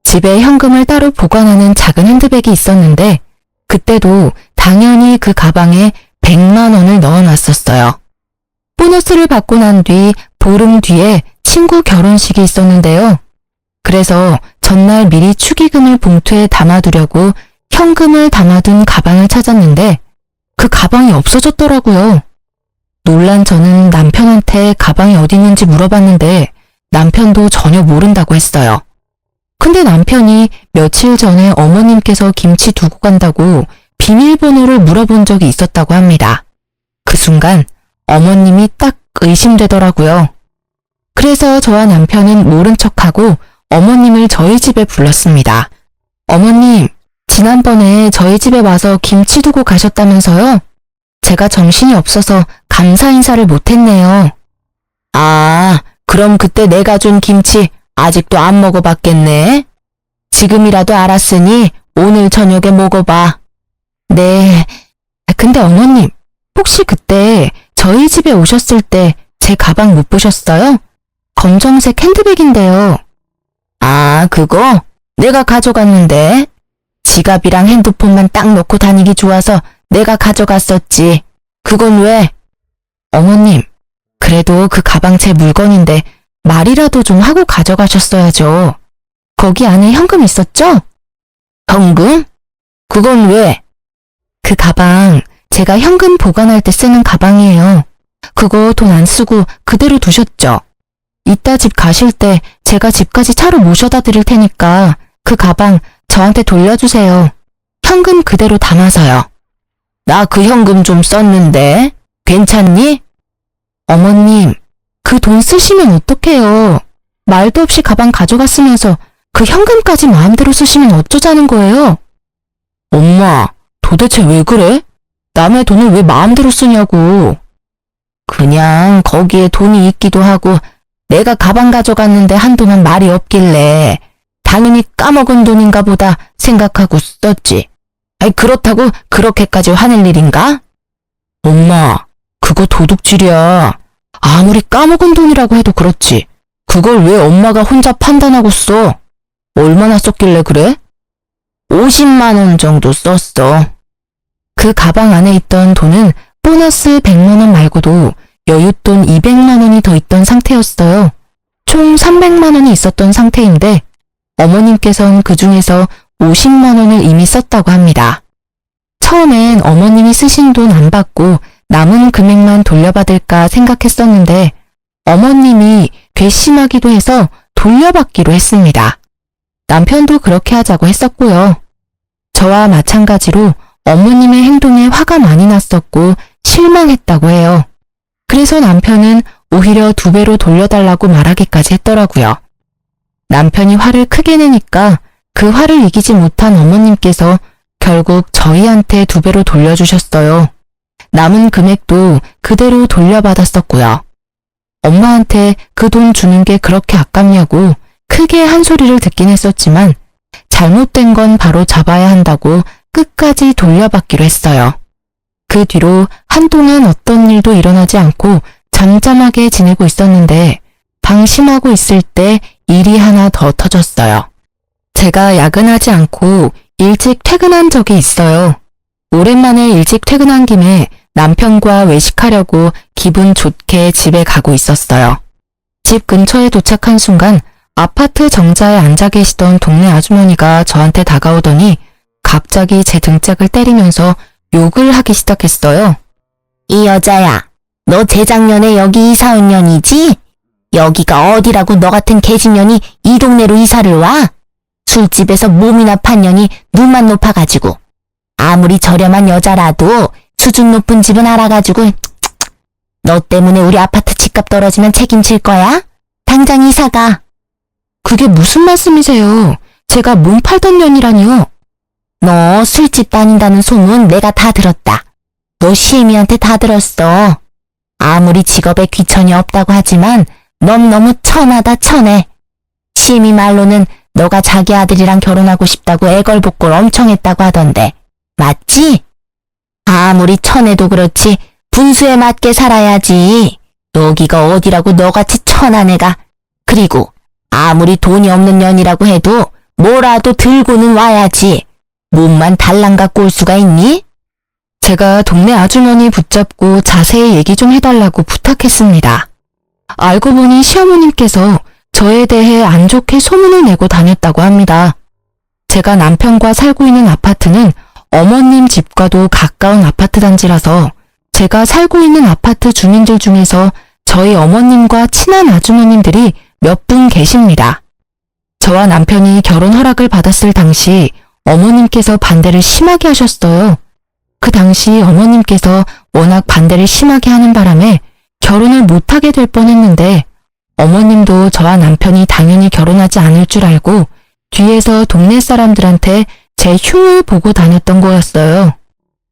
집에 현금을 따로 보관하는 작은 핸드백이 있었는데 그때도 당연히 그 가방에 100만 원을 넣어놨었어요. 보너스를 받고 난 뒤 보름 뒤에 친구 결혼식이 있었는데요. 그래서 전날 미리 축의금을 봉투에 담아두려고 현금을 담아둔 가방을 찾았는데 그 가방이 없어졌더라고요. 놀란 저는 남편한테 가방이 어디 있는지 물어봤는데 남편도 전혀 모른다고 했어요. 근데 남편이 며칠 전에 어머님께서 김치 두고 간다고 비밀번호를 물어본 적이 있었다고 합니다. 그 순간 어머님이 딱 의심되더라고요. 그래서 저와 남편은 모른 척하고 어머님을 저희 집에 불렀습니다. 어머님, 지난번에 저희 집에 와서 김치 두고 가셨다면서요? 제가 정신이 없어서 감사 인사를 못했네요. 아, 그럼 그때 내가 준 김치 아직도 안 먹어봤겠네? 지금이라도 알았으니 오늘 저녁에 먹어봐. 네, 근데 어머님, 혹시 그때 저희 집에 오셨을 때 제 가방 못 보셨어요? 검정색 핸드백인데요. 아, 그거? 내가 가져갔는데. 지갑이랑 핸드폰만 딱 놓고 다니기 좋아서 내가 가져갔었지. 그건 왜? 어머님, 그래도 그 가방 제 물건인데 말이라도 좀 하고 가져가셨어야죠. 거기 안에 현금 있었죠? 현금? 그건 왜? 그 가방 제가 현금 보관할 때 쓰는 가방이에요. 그거 돈 안 쓰고 그대로 두셨죠? 이따 집 가실 때 제가 집까지 차로 모셔다 드릴 테니까 그 가방 저한테 돌려주세요. 현금 그대로 담아서요. 나 그 현금 좀 썼는데 괜찮니? 어머님, 그 돈 쓰시면 어떡해요. 말도 없이 가방 가져갔으면서 그 현금까지 마음대로 쓰시면 어쩌자는 거예요? 엄마, 도대체 왜 그래? 남의 돈을 왜 마음대로 쓰냐고. 그냥 거기에 돈이 있기도 하고 내가 가방 가져갔는데 한동안 말이 없길래 당연히 까먹은 돈인가 보다 생각하고 썼지. 아이, 그렇다고 그렇게까지 화낼 일인가? 엄마, 그거 도둑질이야. 아무리 까먹은 돈이라고 해도 그렇지. 그걸 왜 엄마가 혼자 판단하고 써? 얼마나 썼길래 그래? 50만 원 정도 썼어. 그 가방 안에 있던 돈은 보너스 100만 원 말고도 여윳돈 200만 원이 더 있던 상태였어요. 총 300만 원이 있었던 상태인데 어머님께선 그 중에서 50만 원을 이미 썼다고 합니다. 처음엔 어머님이 쓰신 돈 안 받고 남은 금액만 돌려받을까 생각했었는데 어머님이 괘씸하기도 해서 돌려받기로 했습니다. 남편도 그렇게 하자고 했었고요. 저와 마찬가지로 어머님의 행동에 화가 많이 났었고 실망했다고 해요. 그래서 남편은 오히려 2배로 돌려달라고 말하기까지 했더라고요. 남편이 화를 크게 내니까 그 화를 이기지 못한 어머님께서 결국 저희한테 2배로 돌려주셨어요. 남은 금액도 그대로 돌려받았었고요. 엄마한테 그 돈 주는 게 그렇게 아깝냐고 크게 한 소리를 듣긴 했었지만 잘못된 건 바로 잡아야 한다고 끝까지 돌려받기로 했어요. 그 뒤로 한동안 어떤 일도 일어나지 않고 잠잠하게 지내고 있었는데 방심하고 있을 때 일이 하나 더 터졌어요. 제가 야근하지 않고 일찍 퇴근한 적이 있어요. 오랜만에 일찍 퇴근한 김에 남편과 외식하려고 기분 좋게 집에 가고 있었어요. 집 근처에 도착한 순간 아파트 정자에 앉아 계시던 동네 아주머니가 저한테 다가오더니 갑자기 제 등짝을 때리면서 욕을 하기 시작했어요. 이 여자야, 너 재작년에 여기 이사 온 년이지? 여기가 어디라고 너 같은 개집년이 이 동네로 이사를 와? 술집에서 몸이나 판 년이 눈만 높아가지고 아무리 저렴한 여자라도 수준 높은 집은 알아가지고 너 때문에 우리 아파트 집값 떨어지면 책임질 거야? 당장 이사가. 그게 무슨 말씀이세요? 제가 몸 팔던 년이라니요. 너 술집 다닌다는 소문 내가 다 들었다. 너 시애미한테 다 들었어. 아무리 직업에 귀천이 없다고 하지만 넌 너무 천하다 천해. 시애미 말로는 너가 자기 아들이랑 결혼하고 싶다고 애걸복걸 엄청 했다고 하던데 맞지? 아무리 천해도 그렇지 분수에 맞게 살아야지. 여기가 어디라고 너같이 천한 애가. 그리고 아무리 돈이 없는 년이라고 해도 뭐라도 들고는 와야지. 몸만 달랑 갖고 올 수가 있니? 제가 동네 아주머니 붙잡고 자세히 얘기 좀 해달라고 부탁했습니다. 알고 보니 시어머님께서 저에 대해 안 좋게 소문을 내고 다녔다고 합니다. 제가 남편과 살고 있는 아파트는 어머님 집과도 가까운 아파트 단지라서 제가 살고 있는 아파트 주민들 중에서 저희 어머님과 친한 아주머님들이 몇 분 계십니다. 저와 남편이 결혼 허락을 받았을 당시 어머님께서 반대를 심하게 하셨어요. 그 당시 어머님께서 워낙 반대를 심하게 하는 바람에 결혼을 못하게 될 뻔했는데 어머님도 저와 남편이 당연히 결혼하지 않을 줄 알고 뒤에서 동네 사람들한테 제 흉을 보고 다녔던 거였어요.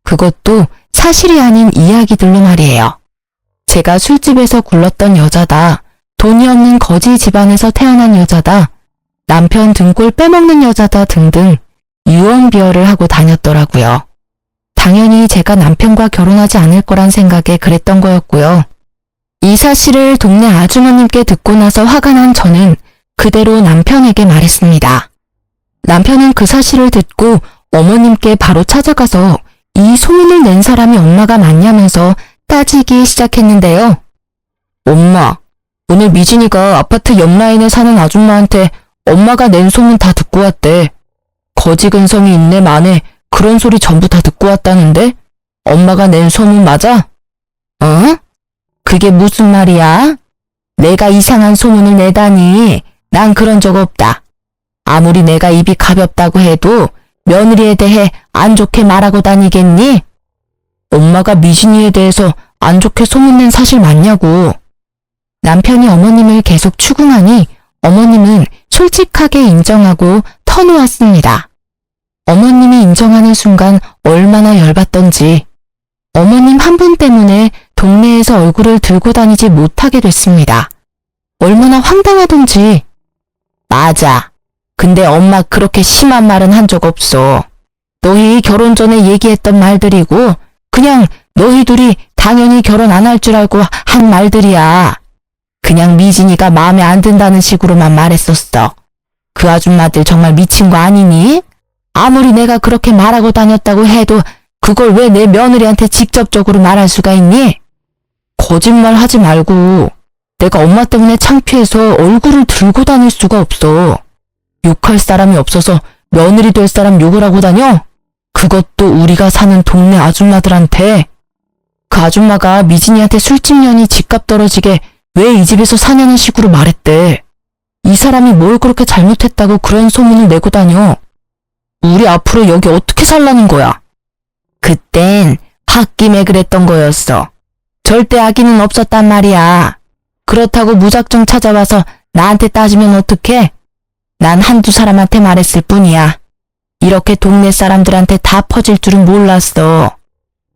그것도 사실이 아닌 이야기들로 말이에요. 제가 술집에서 굴렀던 여자다. 돈이 없는 거지 집안에서 태어난 여자다. 남편 등골 빼먹는 여자다 등등 유언비어를 하고 다녔더라고요. 당연히 제가 남편과 결혼하지 않을 거란 생각에 그랬던 거였고요. 이 사실을 동네 아주머님께 듣고 나서 화가 난 저는 그대로 남편에게 말했습니다. 남편은 그 사실을 듣고 어머님께 바로 찾아가서 이 소문을 낸 사람이 엄마가 맞냐면서 따지기 시작했는데요. 엄마, 오늘 미진이가 아파트 옆 라인에 사는 아줌마한테 엄마가 낸 소문 다 듣고 왔대. 거지 근성이 있네 마네 그런 소리 전부 다 듣고 왔다는데? 엄마가 낸 소문 맞아? 어? 그게 무슨 말이야? 내가 이상한 소문을 내다니 난 그런 적 없다. 아무리 내가 입이 가볍다고 해도 며느리에 대해 안 좋게 말하고 다니겠니? 엄마가 미진이에 대해서 안 좋게 소문낸 사실 맞냐고. 남편이 어머님을 계속 추궁하니 어머님은 솔직하게 인정하고 터놓았습니다. 어머님이 인정하는 순간 얼마나 열받던지 어머님 한 분 때문에 동네에서 얼굴을 들고 다니지 못하게 됐습니다. 얼마나 황당하던지. 맞아. 근데 엄마 그렇게 심한 말은 한 적 없어. 너희 결혼 전에 얘기했던 말들이고 그냥 너희 둘이 당연히 결혼 안 할 줄 알고 한 말들이야. 그냥 미진이가 마음에 안 든다는 식으로만 말했었어. 그 아줌마들 정말 미친 거 아니니? 아무리 내가 그렇게 말하고 다녔다고 해도 그걸 왜 내 며느리한테 직접적으로 말할 수가 있니? 거짓말 하지 말고 내가 엄마 때문에 창피해서 얼굴을 들고 다닐 수가 없어. 욕할 사람이 없어서 며느리 될 사람 욕을 하고 다녀? 그것도 우리가 사는 동네 아줌마들한테. 그 아줌마가 미진이한테 술집 년이 집값 떨어지게 왜 이 집에서 사냐는 식으로 말했대. 이 사람이 뭘 그렇게 잘못했다고 그런 소문을 내고 다녀. 우리 앞으로 여기 어떻게 살라는 거야? 그땐 홧김에 그랬던 거였어. 절대 악의는 없었단 말이야. 그렇다고 무작정 찾아와서 나한테 따지면 어떡해? 난 한두 사람한테 말했을 뿐이야. 이렇게 동네 사람들한테 다 퍼질 줄은 몰랐어.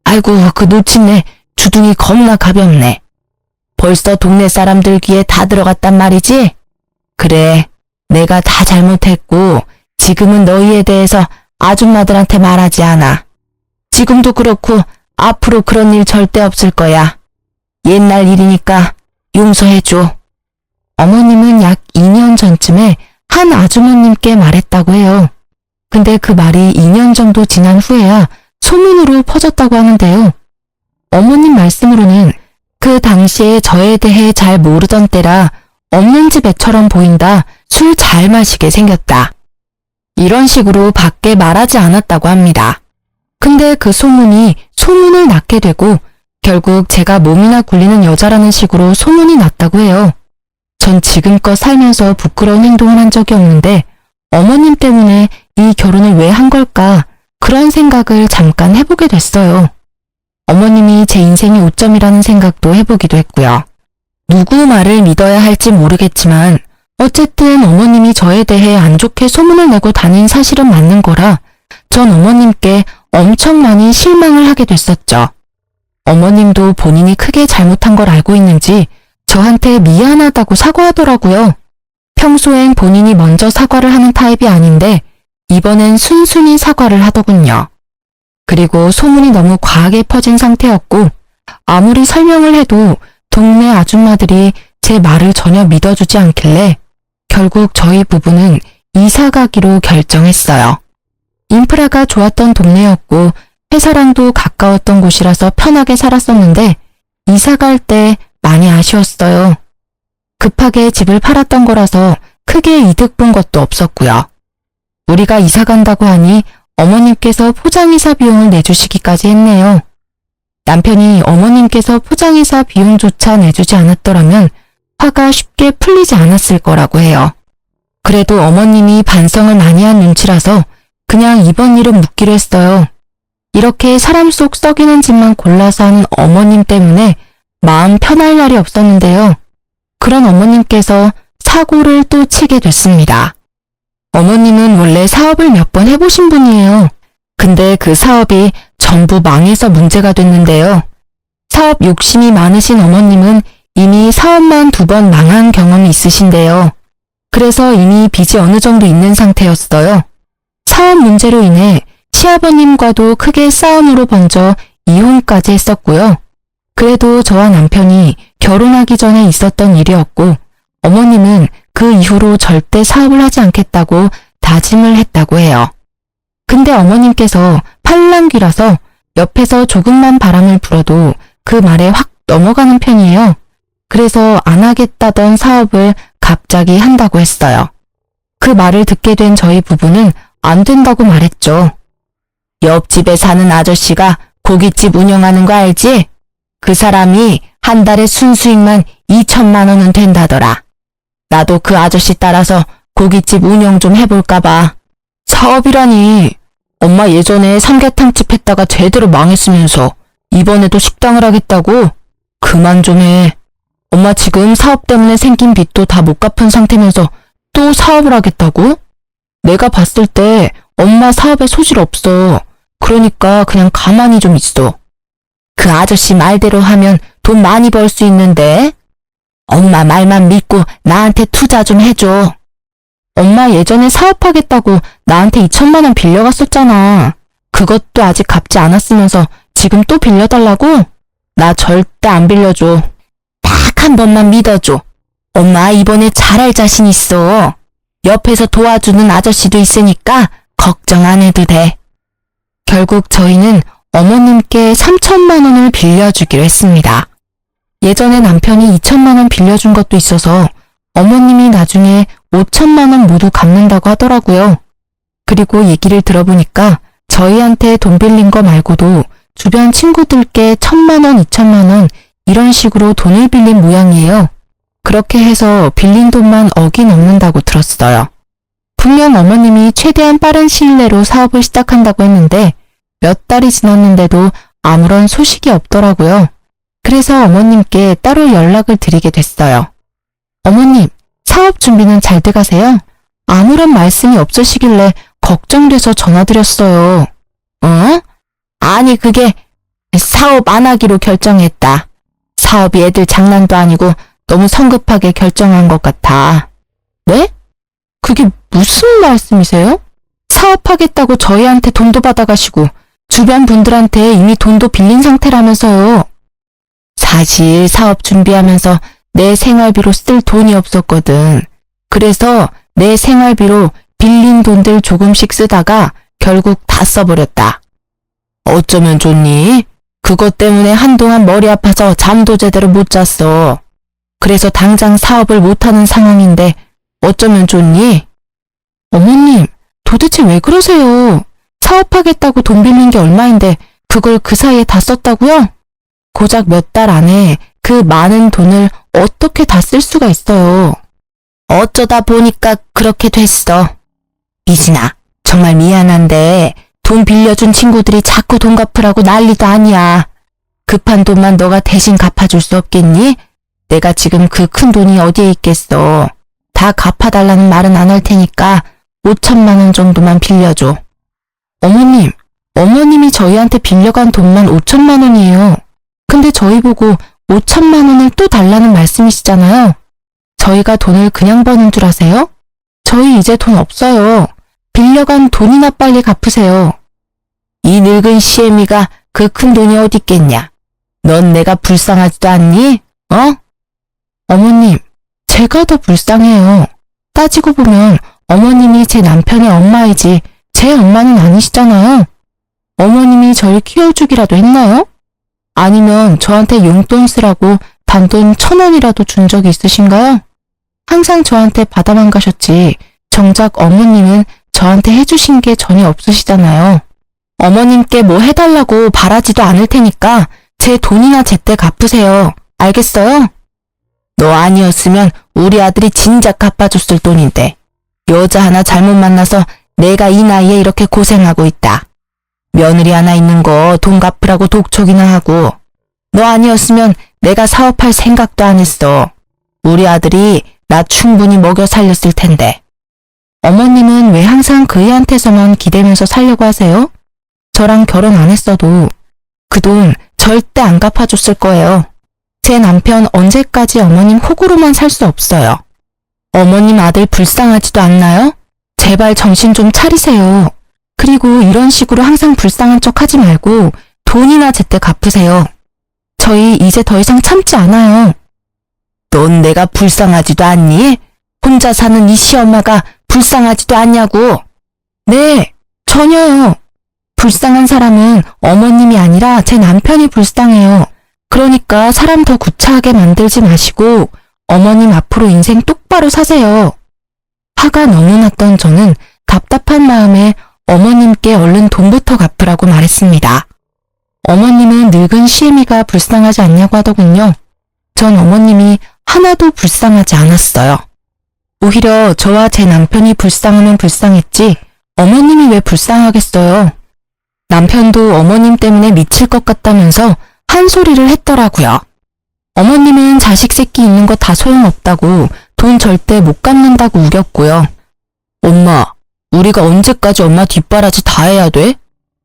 아이고, 그 놓친네 주둥이 겁나 가볍네. 벌써 동네 사람들 귀에 다 들어갔단 말이지? 그래, 내가 다 잘못했고 지금은 너희에 대해서 아줌마들한테 말하지 않아. 지금도 그렇고 앞으로 그런 일 절대 없을 거야. 옛날 일이니까 용서해줘. 어머님은 약 2년 전쯤에 한 아주머님께 말했다고 해요. 근데 그 말이 2년 정도 지난 후에야 소문으로 퍼졌다고 하는데요. 어머님 말씀으로는 그 당시에 저에 대해 잘 모르던 때라 없는 집 애처럼 보인다, 술 잘 마시게 생겼다, 이런 식으로 밖에 말하지 않았다고 합니다. 근데 그 소문이 소문을 낳게 되고 결국 제가 몸이나 굴리는 여자라는 식으로 소문이 났다고 해요. 전 지금껏 살면서 부끄러운 행동을 한 적이 없는데 어머님 때문에 이 결혼을 왜 한 걸까, 그런 생각을 잠깐 해보게 됐어요. 어머님이 제 인생의 오점이라는 생각도 해보기도 했고요. 누구 말을 믿어야 할지 모르겠지만 어쨌든 어머님이 저에 대해 안 좋게 소문을 내고 다닌 사실은 맞는 거라 전 어머님께 엄청 많이 실망을 하게 됐었죠. 어머님도 본인이 크게 잘못한 걸 알고 있는지 저한테 미안하다고 사과하더라고요. 평소엔 본인이 먼저 사과를 하는 타입이 아닌데 이번엔 순순히 사과를 하더군요. 그리고 소문이 너무 과하게 퍼진 상태였고 아무리 설명을 해도 동네 아줌마들이 제 말을 전혀 믿어주지 않길래 결국 저희 부부는 이사 가기로 결정했어요. 인프라가 좋았던 동네였고 회사랑도 가까웠던 곳이라서 편하게 살았었는데 이사 갈 때 많이 아쉬웠어요. 급하게 집을 팔았던 거라서 크게 이득 본 것도 없었고요. 우리가 이사 간다고 하니 어머님께서 포장이사 비용을 내주시기까지 했네요. 남편이 어머님께서 포장이사 비용조차 내주지 않았더라면 화가 쉽게 풀리지 않았을 거라고 해요. 그래도 어머님이 반성을 많이 한 눈치라서 그냥 이번 일은 묻기로 했어요. 이렇게 사람 속 썩이는 짓만 골라서 하는 어머님 때문에 마음 편할 날이 없었는데요. 그런 어머님께서 사고를 또 치게 됐습니다. 어머님은 원래 사업을 몇 번 해보신 분이에요. 근데 그 사업이 전부 망해서 문제가 됐는데요. 사업 욕심이 많으신 어머님은 이미 사업만 2번 망한 경험이 있으신데요. 그래서 이미 빚이 어느 정도 있는 상태였어요. 사업 문제로 인해 시아버님과도 크게 싸움으로 번져 이혼까지 했었고요. 그래도 저와 남편이 결혼하기 전에 있었던 일이었고 어머님은 그 이후로 절대 사업을 하지 않겠다고 다짐을 했다고 해요. 근데 어머님께서 팔랑귀라서 옆에서 조금만 바람을 불어도 그 말에 확 넘어가는 편이에요. 그래서 안 하겠다던 사업을 갑자기 한다고 했어요. 그 말을 듣게 된 저희 부부는 안 된다고 말했죠. 옆집에 사는 아저씨가 고깃집 운영하는 거 알지? 그 사람이 한 달에 순수익만 2천만 원은 된다더라. 나도 그 아저씨 따라서 고깃집 운영 좀 해볼까 봐. 사업이라니. 엄마 예전에 삼계탕집 했다가 제대로 망했으면서 이번에도 식당을 하겠다고? 그만 좀 해. 엄마 지금 사업 때문에 생긴 빚도 다 못 갚은 상태면서 또 사업을 하겠다고? 내가 봤을 때 엄마 사업에 소질 없어. 그러니까 그냥 가만히 좀 있어. 그 아저씨 말대로 하면 돈 많이 벌 수 있는데? 엄마 말만 믿고 나한테 투자 좀 해줘. 엄마 예전에 사업하겠다고 나한테 2천만 원 빌려갔었잖아. 그것도 아직 갚지 않았으면서 지금 또 빌려달라고? 나 절대 안 빌려줘. 딱 한 번만 믿어줘. 엄마 이번에 잘할 자신 있어. 옆에서 도와주는 아저씨도 있으니까 걱정 안 해도 돼. 결국 저희는 어머님께 3천만 원을 빌려주기로 했습니다. 예전에 남편이 2천만 원 빌려준 것도 있어서 어머님이 나중에 5천만 원 모두 갚는다고 하더라고요. 그리고 얘기를 들어보니까 저희한테 돈 빌린 거 말고도 주변 친구들께 1,000만 원, 2천만 원 이런 식으로 돈을 빌린 모양이에요. 그렇게 해서 빌린 돈만 억이 넘는다고 들었어요. 분명 어머님이 최대한 빠른 시일 내로 사업을 시작한다고 했는데 몇 달이 지났는데도 아무런 소식이 없더라고요. 그래서 어머님께 따로 연락을 드리게 됐어요. 어머님, 사업 준비는 잘 돼가세요? 아무런 말씀이 없으시길래 걱정돼서 전화드렸어요. 어? 아니 그게 사업 안 하기로 결정했다. 사업이 애들 장난도 아니고 너무 성급하게 결정한 것 같아. 네? 그게 무슨 말씀이세요? 사업하겠다고 저희한테 돈도 받아가시고 주변 분들한테 이미 돈도 빌린 상태라면서요. 사실 사업 준비하면서 내 생활비로 쓸 돈이 없었거든. 그래서 내 생활비로 빌린 돈들 조금씩 쓰다가 결국 다 써버렸다. 어쩌면 좋니? 그것 때문에 한동안 머리 아파서 잠도 제대로 못 잤어. 그래서 당장 사업을 못하는 상황인데 어쩌면 좋니? 어머님, 도대체 왜 그러세요? 사업하겠다고 돈 빌린 게 얼마인데 그걸 그 사이에 다 썼다고요? 고작 몇 달 안에 그 많은 돈을 어떻게 다 쓸 수가 있어요? 어쩌다 보니까 그렇게 됐어. 미진아, 정말 미안한데 돈 빌려준 친구들이 자꾸 돈 갚으라고 난리도 아니야. 급한 돈만 너가 대신 갚아줄 수 없겠니? 내가 지금 그 큰 돈이 어디에 있겠어. 다 갚아달라는 말은 안 할 테니까 5천만 원 정도만 빌려줘. 어머님, 어머님이 저희한테 빌려간 돈만 5천만 원이에요. 근데 저희 보고 5천만 원을 또 달라는 말씀이시잖아요. 저희가 돈을 그냥 버는 줄 아세요? 저희 이제 돈 없어요. 빌려간 돈이나 빨리 갚으세요. 이 늙은 시애미가 그 큰 돈이 어디 있겠냐? 넌 내가 불쌍하지도 않니? 어? 어머님, 제가 더 불쌍해요. 따지고 보면 어머님이 제 남편의 엄마이지 제 엄마는 아니시잖아요. 어머님이 저를 키워주기라도 했나요? 아니면 저한테 용돈 쓰라고 단돈 1,000원이라도 준 적이 있으신가요? 항상 저한테 받아만 가셨지 정작 어머님은 저한테 해주신 게 전혀 없으시잖아요. 어머님께 뭐 해달라고 바라지도 않을 테니까 제 돈이나 제때 갚으세요. 알겠어요? 너 아니었으면 우리 아들이 진작 갚아줬을 돈인데 여자 하나 잘못 만나서 내가 이 나이에 이렇게 고생하고 있다. 며느리 하나 있는 거 돈 갚으라고 독촉이나 하고 너 아니었으면 내가 사업할 생각도 안 했어. 우리 아들이 나 충분히 먹여 살렸을 텐데. 어머님은 왜 항상 그 애한테서만 기대면서 살려고 하세요? 저랑 결혼 안 했어도 그 돈 절대 안 갚아줬을 거예요. 제 남편 언제까지 어머님 호구로만 살 수 없어요. 어머님 아들 불쌍하지도 않나요? 제발 정신 좀 차리세요. 그리고 이런 식으로 항상 불쌍한 척 하지 말고 돈이나 제때 갚으세요. 저희 이제 더 이상 참지 않아요. 넌 내가 불쌍하지도 않니? 혼자 사는 이 시엄마가 불쌍하지도 않냐고. 네, 전혀요. 불쌍한 사람은 어머님이 아니라 제 남편이 불쌍해요. 그러니까 사람 더 구차하게 만들지 마시고 어머님 앞으로 인생 똑바로 사세요. 화가 너무 났던 저는 답답한 마음에 어머님께 얼른 돈부터 갚으라고 말했습니다. 어머님은 늙은 시애미가 불쌍하지 않냐고 하더군요. 전 어머님이 하나도 불쌍하지 않았어요. 오히려 저와 제 남편이 불쌍하면 불쌍했지 어머님이 왜 불쌍하겠어요. 남편도 어머님 때문에 미칠 것 같다면서 한 소리를 했더라고요. 어머님은 자식 새끼 있는 거 다 소용없다고 돈 절대 못 갚는다고 우겼고요. 엄마, 우리가 언제까지 엄마 뒷바라지 다 해야 돼?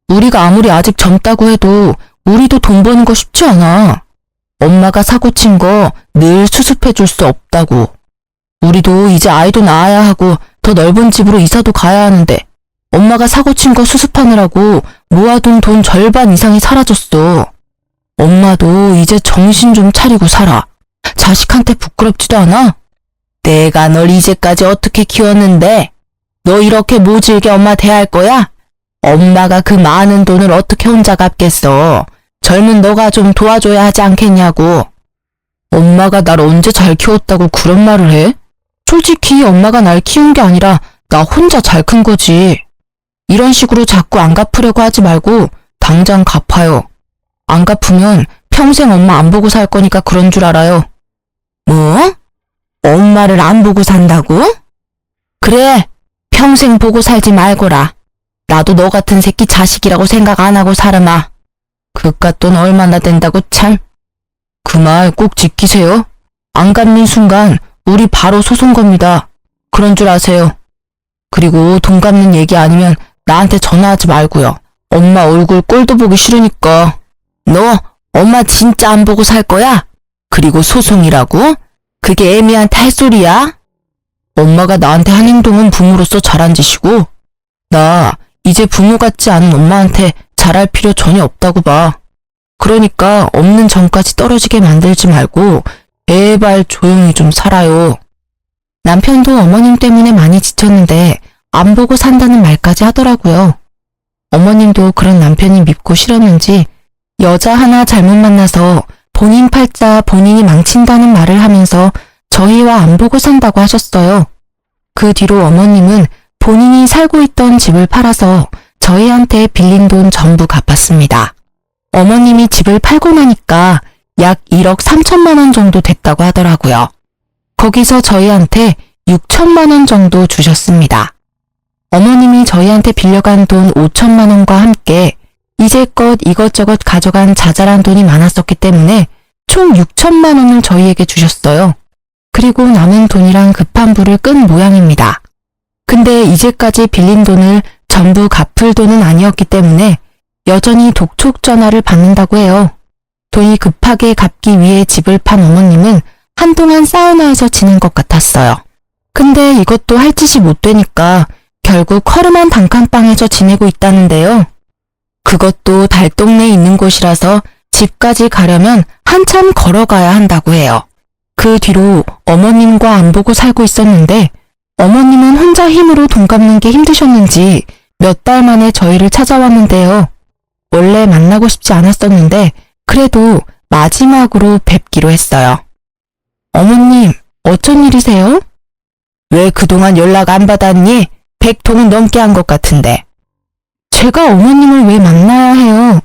우리가 아무리 아직 젊다고 해도 우리도 돈 버는 거 쉽지 않아. 엄마가 사고 친 거 늘 수습해 줄 수 없다고. 우리도 이제 아이도 낳아야 하고 더 넓은 집으로 이사도 가야 하는데 엄마가 사고 친 거 수습하느라고 모아둔 돈 절반 이상이 사라졌어. 엄마도 이제 정신 좀 차리고 살아. 자식한테 부끄럽지도 않아? 내가 널 이제까지 어떻게 키웠는데? 너 이렇게 모질게 엄마 대할 거야? 엄마가 그 많은 돈을 어떻게 혼자 갚겠어? 젊은 너가 좀 도와줘야 하지 않겠냐고. 엄마가 날 언제 잘 키웠다고 그런 말을 해? 솔직히 엄마가 날 키운 게 아니라 나 혼자 잘 큰 거지. 이런 식으로 자꾸 안 갚으려고 하지 말고 당장 갚아요. 안 갚으면 평생 엄마 안 보고 살 거니까 그런 줄 알아요. 뭐? 엄마를 안 보고 산다고? 그래, 평생 보고 살지 말거라. 나도 너 같은 새끼 자식이라고 생각 안 하고 살아마. 그깟 돈 얼마나 된다고 참. 그 말 꼭 지키세요. 안 갚는 순간 우리 바로 소송 겁니다. 그런 줄 아세요. 그리고 돈 갚는 얘기 아니면 나한테 전화하지 말고요. 엄마 얼굴 꼴도 보기 싫으니까. 너 엄마 진짜 안 보고 살 거야? 그리고 소송이라고? 그게 애매한 탈소리야? 엄마가 나한테 한 행동은 부모로서 잘한 짓이고 나 이제 부모 같지 않은 엄마한테 잘할 필요 전혀 없다고 봐. 그러니까 없는 전까지 떨어지게 만들지 말고 제발 조용히 좀 살아요. 남편도 어머님 때문에 많이 지쳤는데 안 보고 산다는 말까지 하더라고요. 어머님도 그런 남편이 밉고 싫었는지 여자 하나 잘못 만나서 본인 팔자 본인이 망친다는 말을 하면서 저희와 안 보고 산다고 하셨어요. 그 뒤로 어머님은 본인이 살고 있던 집을 팔아서 저희한테 빌린 돈 전부 갚았습니다. 어머님이 집을 팔고 나니까 약 1억 3천만 원 정도 됐다고 하더라고요. 거기서 저희한테 6천만 원 정도 주셨습니다. 어머님이 저희한테 빌려간 돈 5천만 원과 함께 이제껏 이것저것 가져간 자잘한 돈이 많았었기 때문에 총 6천만 원을 저희에게 주셨어요. 그리고 남은 돈이랑 급한 불을 끈 모양입니다. 근데 이제까지 빌린 돈을 전부 갚을 돈은 아니었기 때문에 여전히 독촉 전화를 받는다고 해요. 돈이 급하게 갚기 위해 집을 판 어머님은 한동안 사우나에서 지낸 것 같았어요. 근데 이것도 할 짓이 못 되니까 결국 허름한 단칸방에서 지내고 있다는데요. 그것도 달동네에 있는 곳이라서 집까지 가려면 한참 걸어가야 한다고 해요. 그 뒤로 어머님과 안 보고 살고 있었는데 어머님은 혼자 힘으로 돈 갚는 게 힘드셨는지 몇 달 만에 저희를 찾아왔는데요. 원래 만나고 싶지 않았었는데 그래도 마지막으로 뵙기로 했어요. 어머님, 어쩐 일이세요? 왜 그동안 연락 안 받았니? 100통은 넘게 한 것 같은데. 제가 어머님을 왜 만나야 해요?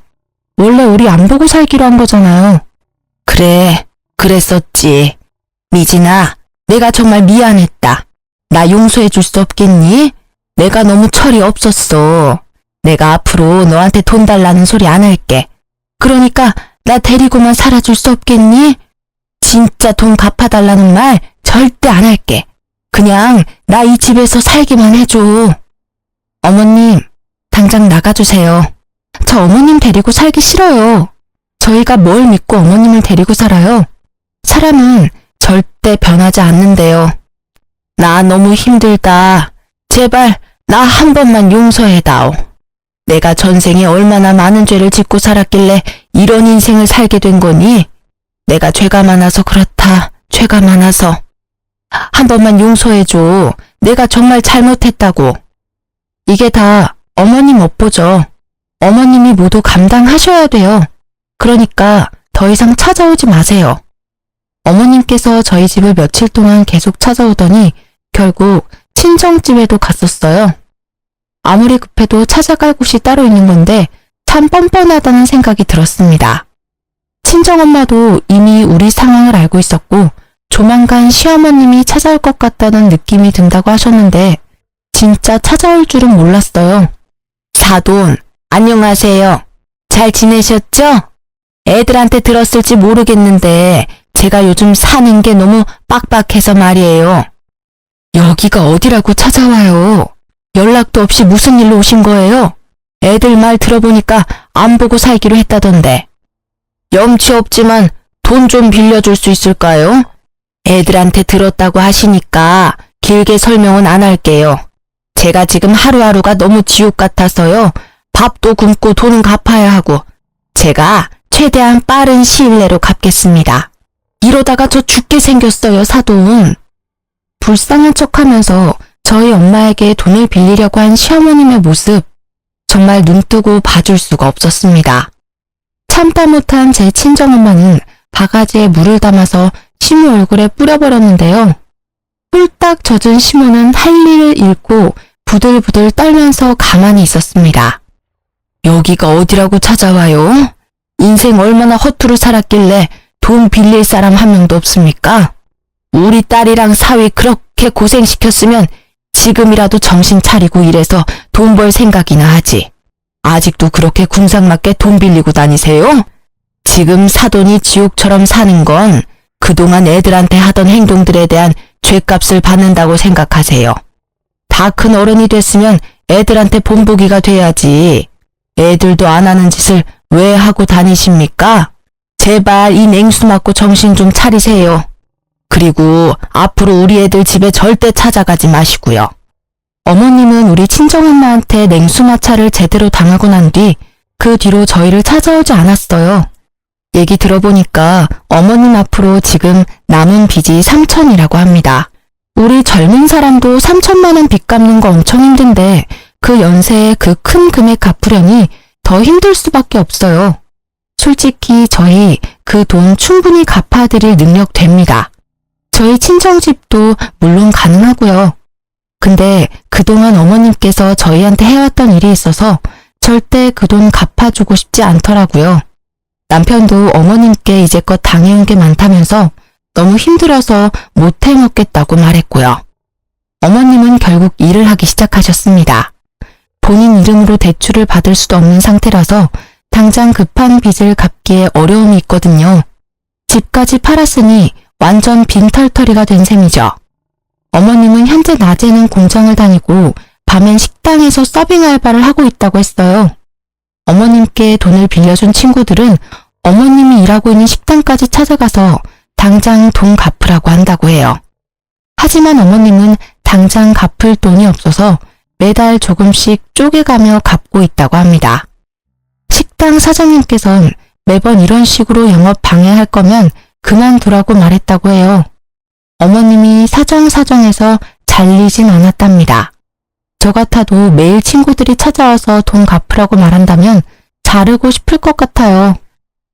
원래 우리 안 보고 살기로 한 거잖아요. 그래, 그랬었지. 미진아, 내가 정말 미안했다. 나 용서해 줄 수 없겠니? 내가 너무 철이 없었어. 내가 앞으로 너한테 돈 달라는 소리 안 할게. 그러니까 나 데리고만 살아줄 수 없겠니? 진짜 돈 갚아달라는 말 절대 안 할게. 그냥 나 이 집에서 살기만 해줘. 어머님, 당장 나가주세요. 저 어머님 데리고 살기 싫어요. 저희가 뭘 믿고 어머님을 데리고 살아요? 사람은 절대 변하지 않는데요. 나 너무 힘들다. 제발 나 한 번만 용서해다오. 내가 전생에 얼마나 많은 죄를 짓고 살았길래 이런 인생을 살게 된 거니? 내가 죄가 많아서 그렇다. 죄가 많아서. 한 번만 용서해줘. 내가 정말 잘못했다고. 이게 다 어머님 업보죠. 어머님이 모두 감당하셔야 돼요. 그러니까 더 이상 찾아오지 마세요. 어머님께서 저희 집을 며칠 동안 계속 찾아오더니 결국 친정집에도 갔었어요. 아무리 급해도 찾아갈 곳이 따로 있는 건데 참 뻔뻔하다는 생각이 들었습니다. 친정엄마도 이미 우리 상황을 알고 있었고 조만간 시어머님이 찾아올 것 같다는 느낌이 든다고 하셨는데 진짜 찾아올 줄은 몰랐어요. 사돈, 안녕하세요. 잘 지내셨죠? 애들한테 들었을지 모르겠는데 제가 요즘 사는 게 너무 빡빡해서 말이에요. 여기가 어디라고 찾아와요? 연락도 없이 무슨 일로 오신 거예요? 애들 말 들어보니까 안 보고 살기로 했다던데. 염치 없지만 돈 좀 빌려줄 수 있을까요? 애들한테 들었다고 하시니까 길게 설명은 안 할게요. 제가 지금 하루하루가 너무 지옥 같아서요. 밥도 굶고 돈은 갚아야 하고 제가 최대한 빠른 시일 내로 갚겠습니다. 이러다가 저 죽게 생겼어요, 사돈. 불쌍한 척하면서 저희 엄마에게 돈을 빌리려고 한 시어머님의 모습, 정말 눈뜨고 봐줄 수가 없었습니다. 참다 못한 제 친정엄마는 바가지에 물을 담아서 시모 얼굴에 뿌려버렸는데요. 홀딱 젖은 시모는 할 일을 잃고 부들부들 떨면서 가만히 있었습니다. 여기가 어디라고 찾아와요? 인생 얼마나 허투루 살았길래 돈 빌릴 사람 한 명도 없습니까? 우리 딸이랑 사위 그렇게 고생시켰으면 지금이라도 정신 차리고 일해서 돈 벌 생각이나 하지. 아직도 그렇게 궁상맞게 돈 빌리고 다니세요? 지금 사돈이 지옥처럼 사는 건 그동안 애들한테 하던 행동들에 대한 죗값을 받는다고 생각하세요. 다 큰 어른이 됐으면 애들한테 본보기가 돼야지. 애들도 안 하는 짓을 왜 하고 다니십니까? 제발 이 냉수 맞고 정신 좀 차리세요. 그리고 앞으로 우리 애들 집에 절대 찾아가지 마시고요. 어머님은 우리 친정엄마한테 냉수마찰을 제대로 당하고 난 뒤 그 뒤로 저희를 찾아오지 않았어요. 얘기 들어보니까 어머님 앞으로 지금 남은 빚이 3천이라고 합니다. 우리 젊은 사람도 3천만 원 빚 갚는 거 엄청 힘든데 그 연세에 그 큰 금액 갚으려니 더 힘들 수밖에 없어요. 솔직히 저희 그 돈 충분히 갚아드릴 능력 됩니다. 저희 친정집도 물론 가능하고요. 근데 그동안 어머님께서 저희한테 해왔던 일이 있어서 절대 그 돈 갚아주고 싶지 않더라고요. 남편도 어머님께 이제껏 당해온 게 많다면서 너무 힘들어서 못 해먹겠다고 말했고요. 어머님은 결국 일을 하기 시작하셨습니다. 본인 이름으로 대출을 받을 수도 없는 상태라서 당장 급한 빚을 갚기에 어려움이 있거든요. 집까지 팔았으니 완전 빈털터리가 된 셈이죠. 어머님은 현재 낮에는 공장을 다니고 밤엔 식당에서 서빙 알바를 하고 있다고 했어요. 어머님께 돈을 빌려준 친구들은 어머님이 일하고 있는 식당까지 찾아가서 당장 돈 갚으라고 한다고 해요. 하지만 어머님은 당장 갚을 돈이 없어서 매달 조금씩 쪼개가며 갚고 있다고 합니다. 식당 사장님께서는 매번 이런 식으로 영업 방해할 거면 그만두라고 말했다고 해요. 어머님이 사정사정해서 잘리진 않았답니다. 저 같아도 매일 친구들이 찾아와서 돈 갚으라고 말한다면 자르고 싶을 것 같아요.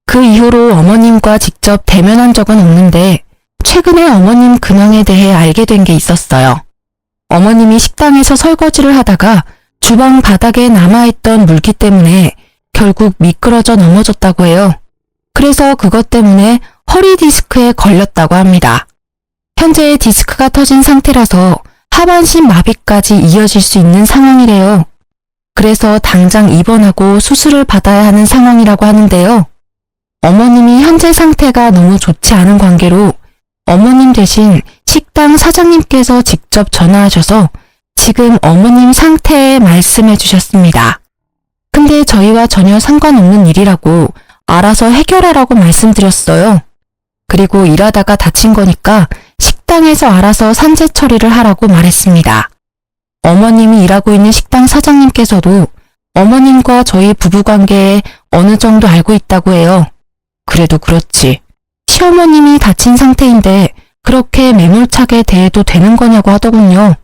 그 이후로 어머님과 직접 대면한 적은 없는데 최근에 어머님 근황에 대해 알게 된 게 있었어요. 어머님이 식당에서 설거지를 하다가 주방 바닥에 남아있던 물기 때문에 결국 미끄러져 넘어졌다고 해요. 그래서 그것 때문에 허리 디스크에 걸렸다고 합니다. 현재 디스크가 터진 상태라서 하반신 마비까지 이어질 수 있는 상황이래요. 그래서 당장 입원하고 수술을 받아야 하는 상황이라고 하는데요. 어머님이 현재 상태가 너무 좋지 않은 관계로 어머님 대신 식당 사장님께서 직접 전화하셔서 지금 어머님 상태에 말씀해 주셨습니다. 근데 저희와 전혀 상관없는 일이라고 알아서 해결하라고 말씀드렸어요. 그리고 일하다가 다친 거니까 식당에서 알아서 산재 처리를 하라고 말했습니다. 어머님이 일하고 있는 식당 사장님께서도 어머님과 저희 부부관계에 어느 정도 알고 있다고 해요. 그래도 그렇지. 시어머님이 다친 상태인데 그렇게 매몰차게 대해도 되는 거냐고 하더군요.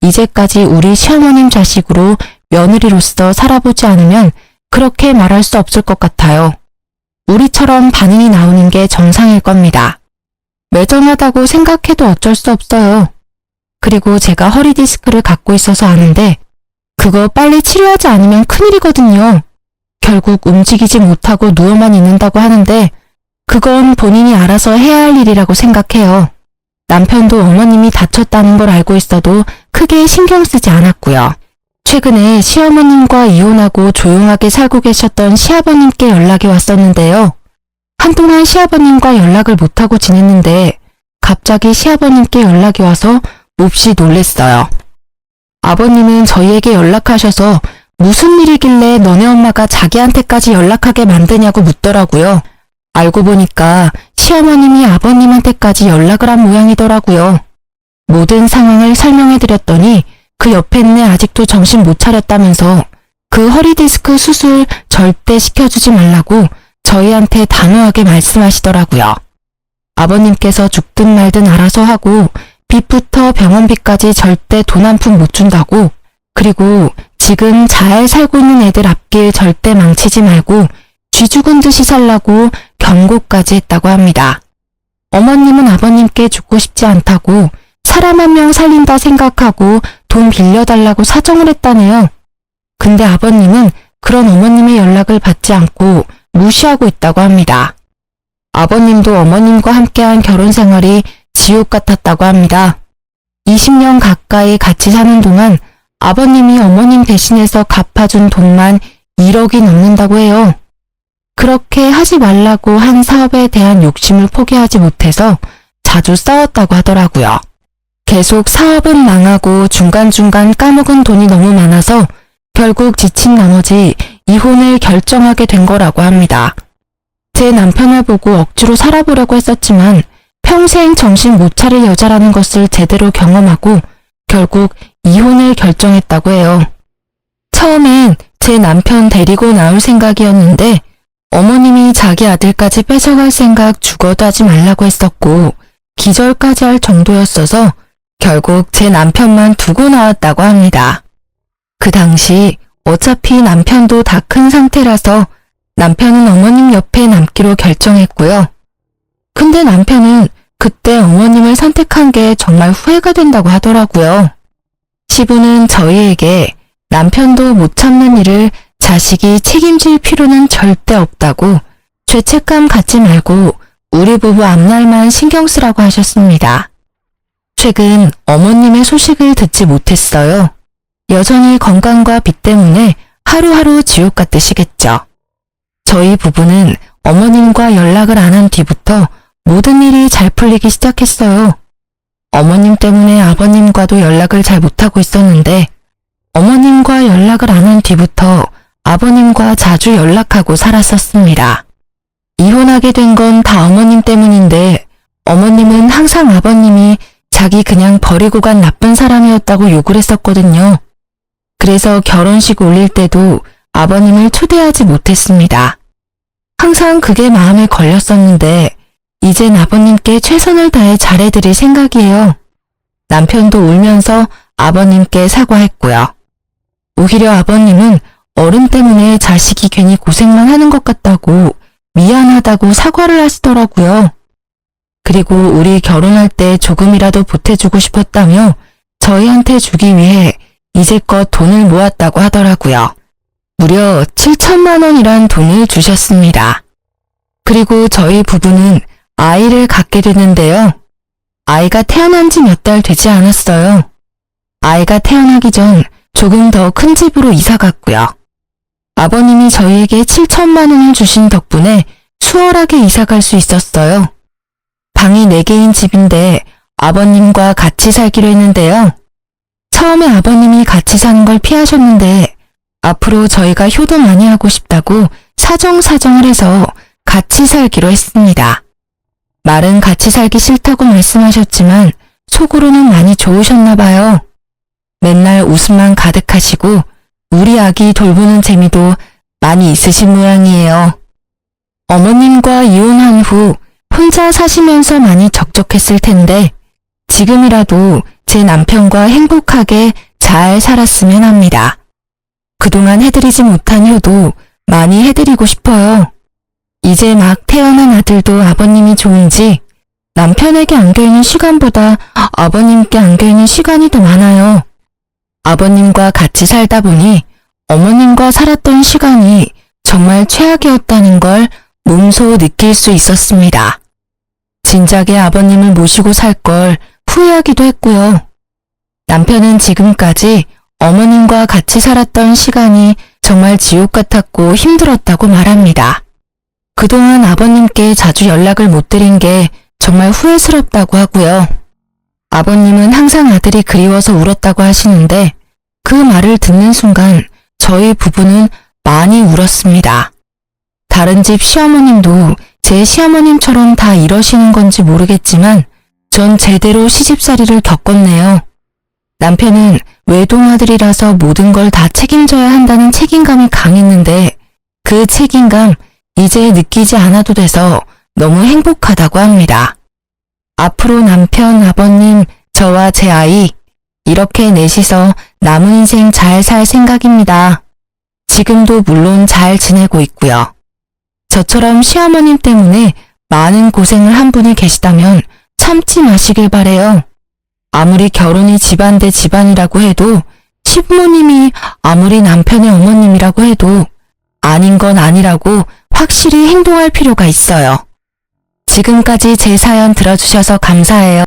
이제까지 우리 시어머님 자식으로 며느리로서 살아보지 않으면 그렇게 말할 수 없을 것 같아요. 우리처럼 반응이 나오는 게 정상일 겁니다. 매정하다고 생각해도 어쩔 수 없어요. 그리고 제가 허리 디스크를 갖고 있어서 아는데 그거 빨리 치료하지 않으면 큰일이거든요. 결국 움직이지 못하고 누워만 있는다고 하는데 그건 본인이 알아서 해야 할 일이라고 생각해요. 남편도 어머님이 다쳤다는 걸 알고 있어도 크게 신경 쓰지 않았고요. 최근에 시어머님과 이혼하고 조용하게 살고 계셨던 시아버님께 연락이 왔었는데요. 한동안 시아버님과 연락을 못하고 지냈는데 갑자기 시아버님께 연락이 와서 몹시 놀랬어요. 아버님은 저희에게 연락하셔서 무슨 일이길래 너네 엄마가 자기한테까지 연락하게 만드냐고 묻더라고요. 알고 보니까 시어머님이 아버님한테까지 연락을 한 모양이더라고요. 모든 상황을 설명해드렸더니 그 옆에는 아직도 정신 못 차렸다면서 그 허리 디스크 수술 절대 시켜주지 말라고 저희한테 단호하게 말씀하시더라고요. 아버님께서 죽든 말든 알아서 하고 빚부터 병원비까지 절대 돈 한 푼 못 준다고, 그리고 지금 잘 살고 있는 애들 앞길 절대 망치지 말고 쥐 죽은 듯이 살라고 경고까지 했다고 합니다. 어머님은 아버님께 죽고 싶지 않다고 사람 한 명 살린다 생각하고 돈 빌려달라고 사정을 했다네요. 근데 아버님은 그런 어머님의 연락을 받지 않고 무시하고 있다고 합니다. 아버님도 어머님과 함께한 결혼 생활이 지옥 같았다고 합니다. 20년 가까이 같이 사는 동안 아버님이 어머님 대신해서 갚아준 돈만 1억이 넘는다고 해요. 그렇게 하지 말라고 한 사업에 대한 욕심을 포기하지 못해서 자주 싸웠다고 하더라고요. 계속 사업은 망하고 중간중간 까먹은 돈이 너무 많아서 결국 지친 나머지 이혼을 결정하게 된 거라고 합니다. 제 남편을 보고 억지로 살아보려고 했었지만 평생 정신 못 차릴 여자라는 것을 제대로 경험하고 결국 이혼을 결정했다고 해요. 처음엔 제 남편 데리고 나올 생각이었는데 어머님이 자기 아들까지 뺏어갈 생각 죽어도 하지 말라고 했었고 기절까지 할 정도였어서 결국 제 남편만 두고 나왔다고 합니다. 그 당시 어차피 남편도 다 큰 상태라서 남편은 어머님 옆에 남기로 결정했고요. 근데 남편은 그때 어머님을 선택한 게 정말 후회가 된다고 하더라고요. 시부는 저희에게 남편도 못 참는 일을 자식이 책임질 필요는 절대 없다고 죄책감 갖지 말고 우리 부부 앞날만 신경 쓰라고 하셨습니다. 최근 어머님의 소식을 듣지 못했어요. 여전히 건강과 빚 때문에 하루하루 지옥 같으시겠죠. 저희 부부는 어머님과 연락을 안 한 뒤부터 모든 일이 잘 풀리기 시작했어요. 어머님 때문에 아버님과도 연락을 잘 못하고 있었는데 어머님과 연락을 안 한 뒤부터 아버님과 자주 연락하고 살았었습니다. 이혼하게 된 건 다 어머님 때문인데 어머님은 항상 아버님이 자기 그냥 버리고 간 나쁜 사람이었다고 욕을 했었거든요. 그래서 결혼식 올릴 때도 아버님을 초대하지 못했습니다. 항상 그게 마음에 걸렸었는데 이젠 아버님께 최선을 다해 잘해드릴 생각이에요. 남편도 울면서 아버님께 사과했고요. 오히려 아버님은 어른 때문에 자식이 괜히 고생만 하는 것 같다고 미안하다고 사과를 하시더라고요. 그리고 우리 결혼할 때 조금이라도 보태주고 싶었다며 저희한테 주기 위해 이제껏 돈을 모았다고 하더라고요. 무려 7천만 원이란 돈을 주셨습니다. 그리고 저희 부부는 아이를 갖게 됐는데요. 아이가 태어난 지 몇 달 되지 않았어요. 아이가 태어나기 전 조금 더 큰 집으로 이사 갔고요. 아버님이 저희에게 7천만 원을 주신 덕분에 수월하게 이사 갈 수 있었어요. 방이 4개인 집인데 아버님과 같이 살기로 했는데요. 처음에 아버님이 같이 사는 걸 피하셨는데 앞으로 저희가 효도 많이 하고 싶다고 사정사정을 해서 같이 살기로 했습니다. 말은 같이 살기 싫다고 말씀하셨지만 속으로는 많이 좋으셨나 봐요. 맨날 웃음만 가득하시고 우리 아기 돌보는 재미도 많이 있으신 모양이에요. 어머님과 이혼한 후 혼자 사시면서 많이 적적했을 텐데 지금이라도 제 남편과 행복하게 잘 살았으면 합니다. 그동안 해드리지 못한 효도 많이 해드리고 싶어요. 이제 막 태어난 아들도 아버님이 좋은지 남편에게 안겨있는 시간보다 아버님께 안겨있는 시간이 더 많아요. 아버님과 같이 살다 보니 어머님과 살았던 시간이 정말 최악이었다는 걸 몸소 느낄 수 있었습니다. 진작에 아버님을 모시고 살 걸 후회하기도 했고요. 남편은 지금까지 어머님과 같이 살았던 시간이 정말 지옥 같았고 힘들었다고 말합니다. 그동안 아버님께 자주 연락을 못 드린 게 정말 후회스럽다고 하고요. 아버님은 항상 아들이 그리워서 울었다고 하시는데 그 말을 듣는 순간 저희 부부는 많이 울었습니다. 다른 집 시어머님도 제 시어머님처럼 다 이러시는 건지 모르겠지만 전 제대로 시집살이를 겪었네요. 남편은 외동아들이라서 모든 걸 다 책임져야 한다는 책임감이 강했는데 그 책임감 이제 느끼지 않아도 돼서 너무 행복하다고 합니다. 앞으로 남편, 아버님 저와 제 아이, 이렇게 넷이서 남은 인생 잘 살 생각입니다. 지금도 물론 잘 지내고 있고요. 저처럼 시어머님 때문에 많은 고생을 한 분이 계시다면 참지 마시길 바래요. 아무리 결혼이 집안 대 집안이라고 해도 시부모님이 아무리 남편의 어머님이라고 해도 아닌 건 아니라고 확실히 행동할 필요가 있어요. 지금까지 제 사연 들어주셔서 감사해요.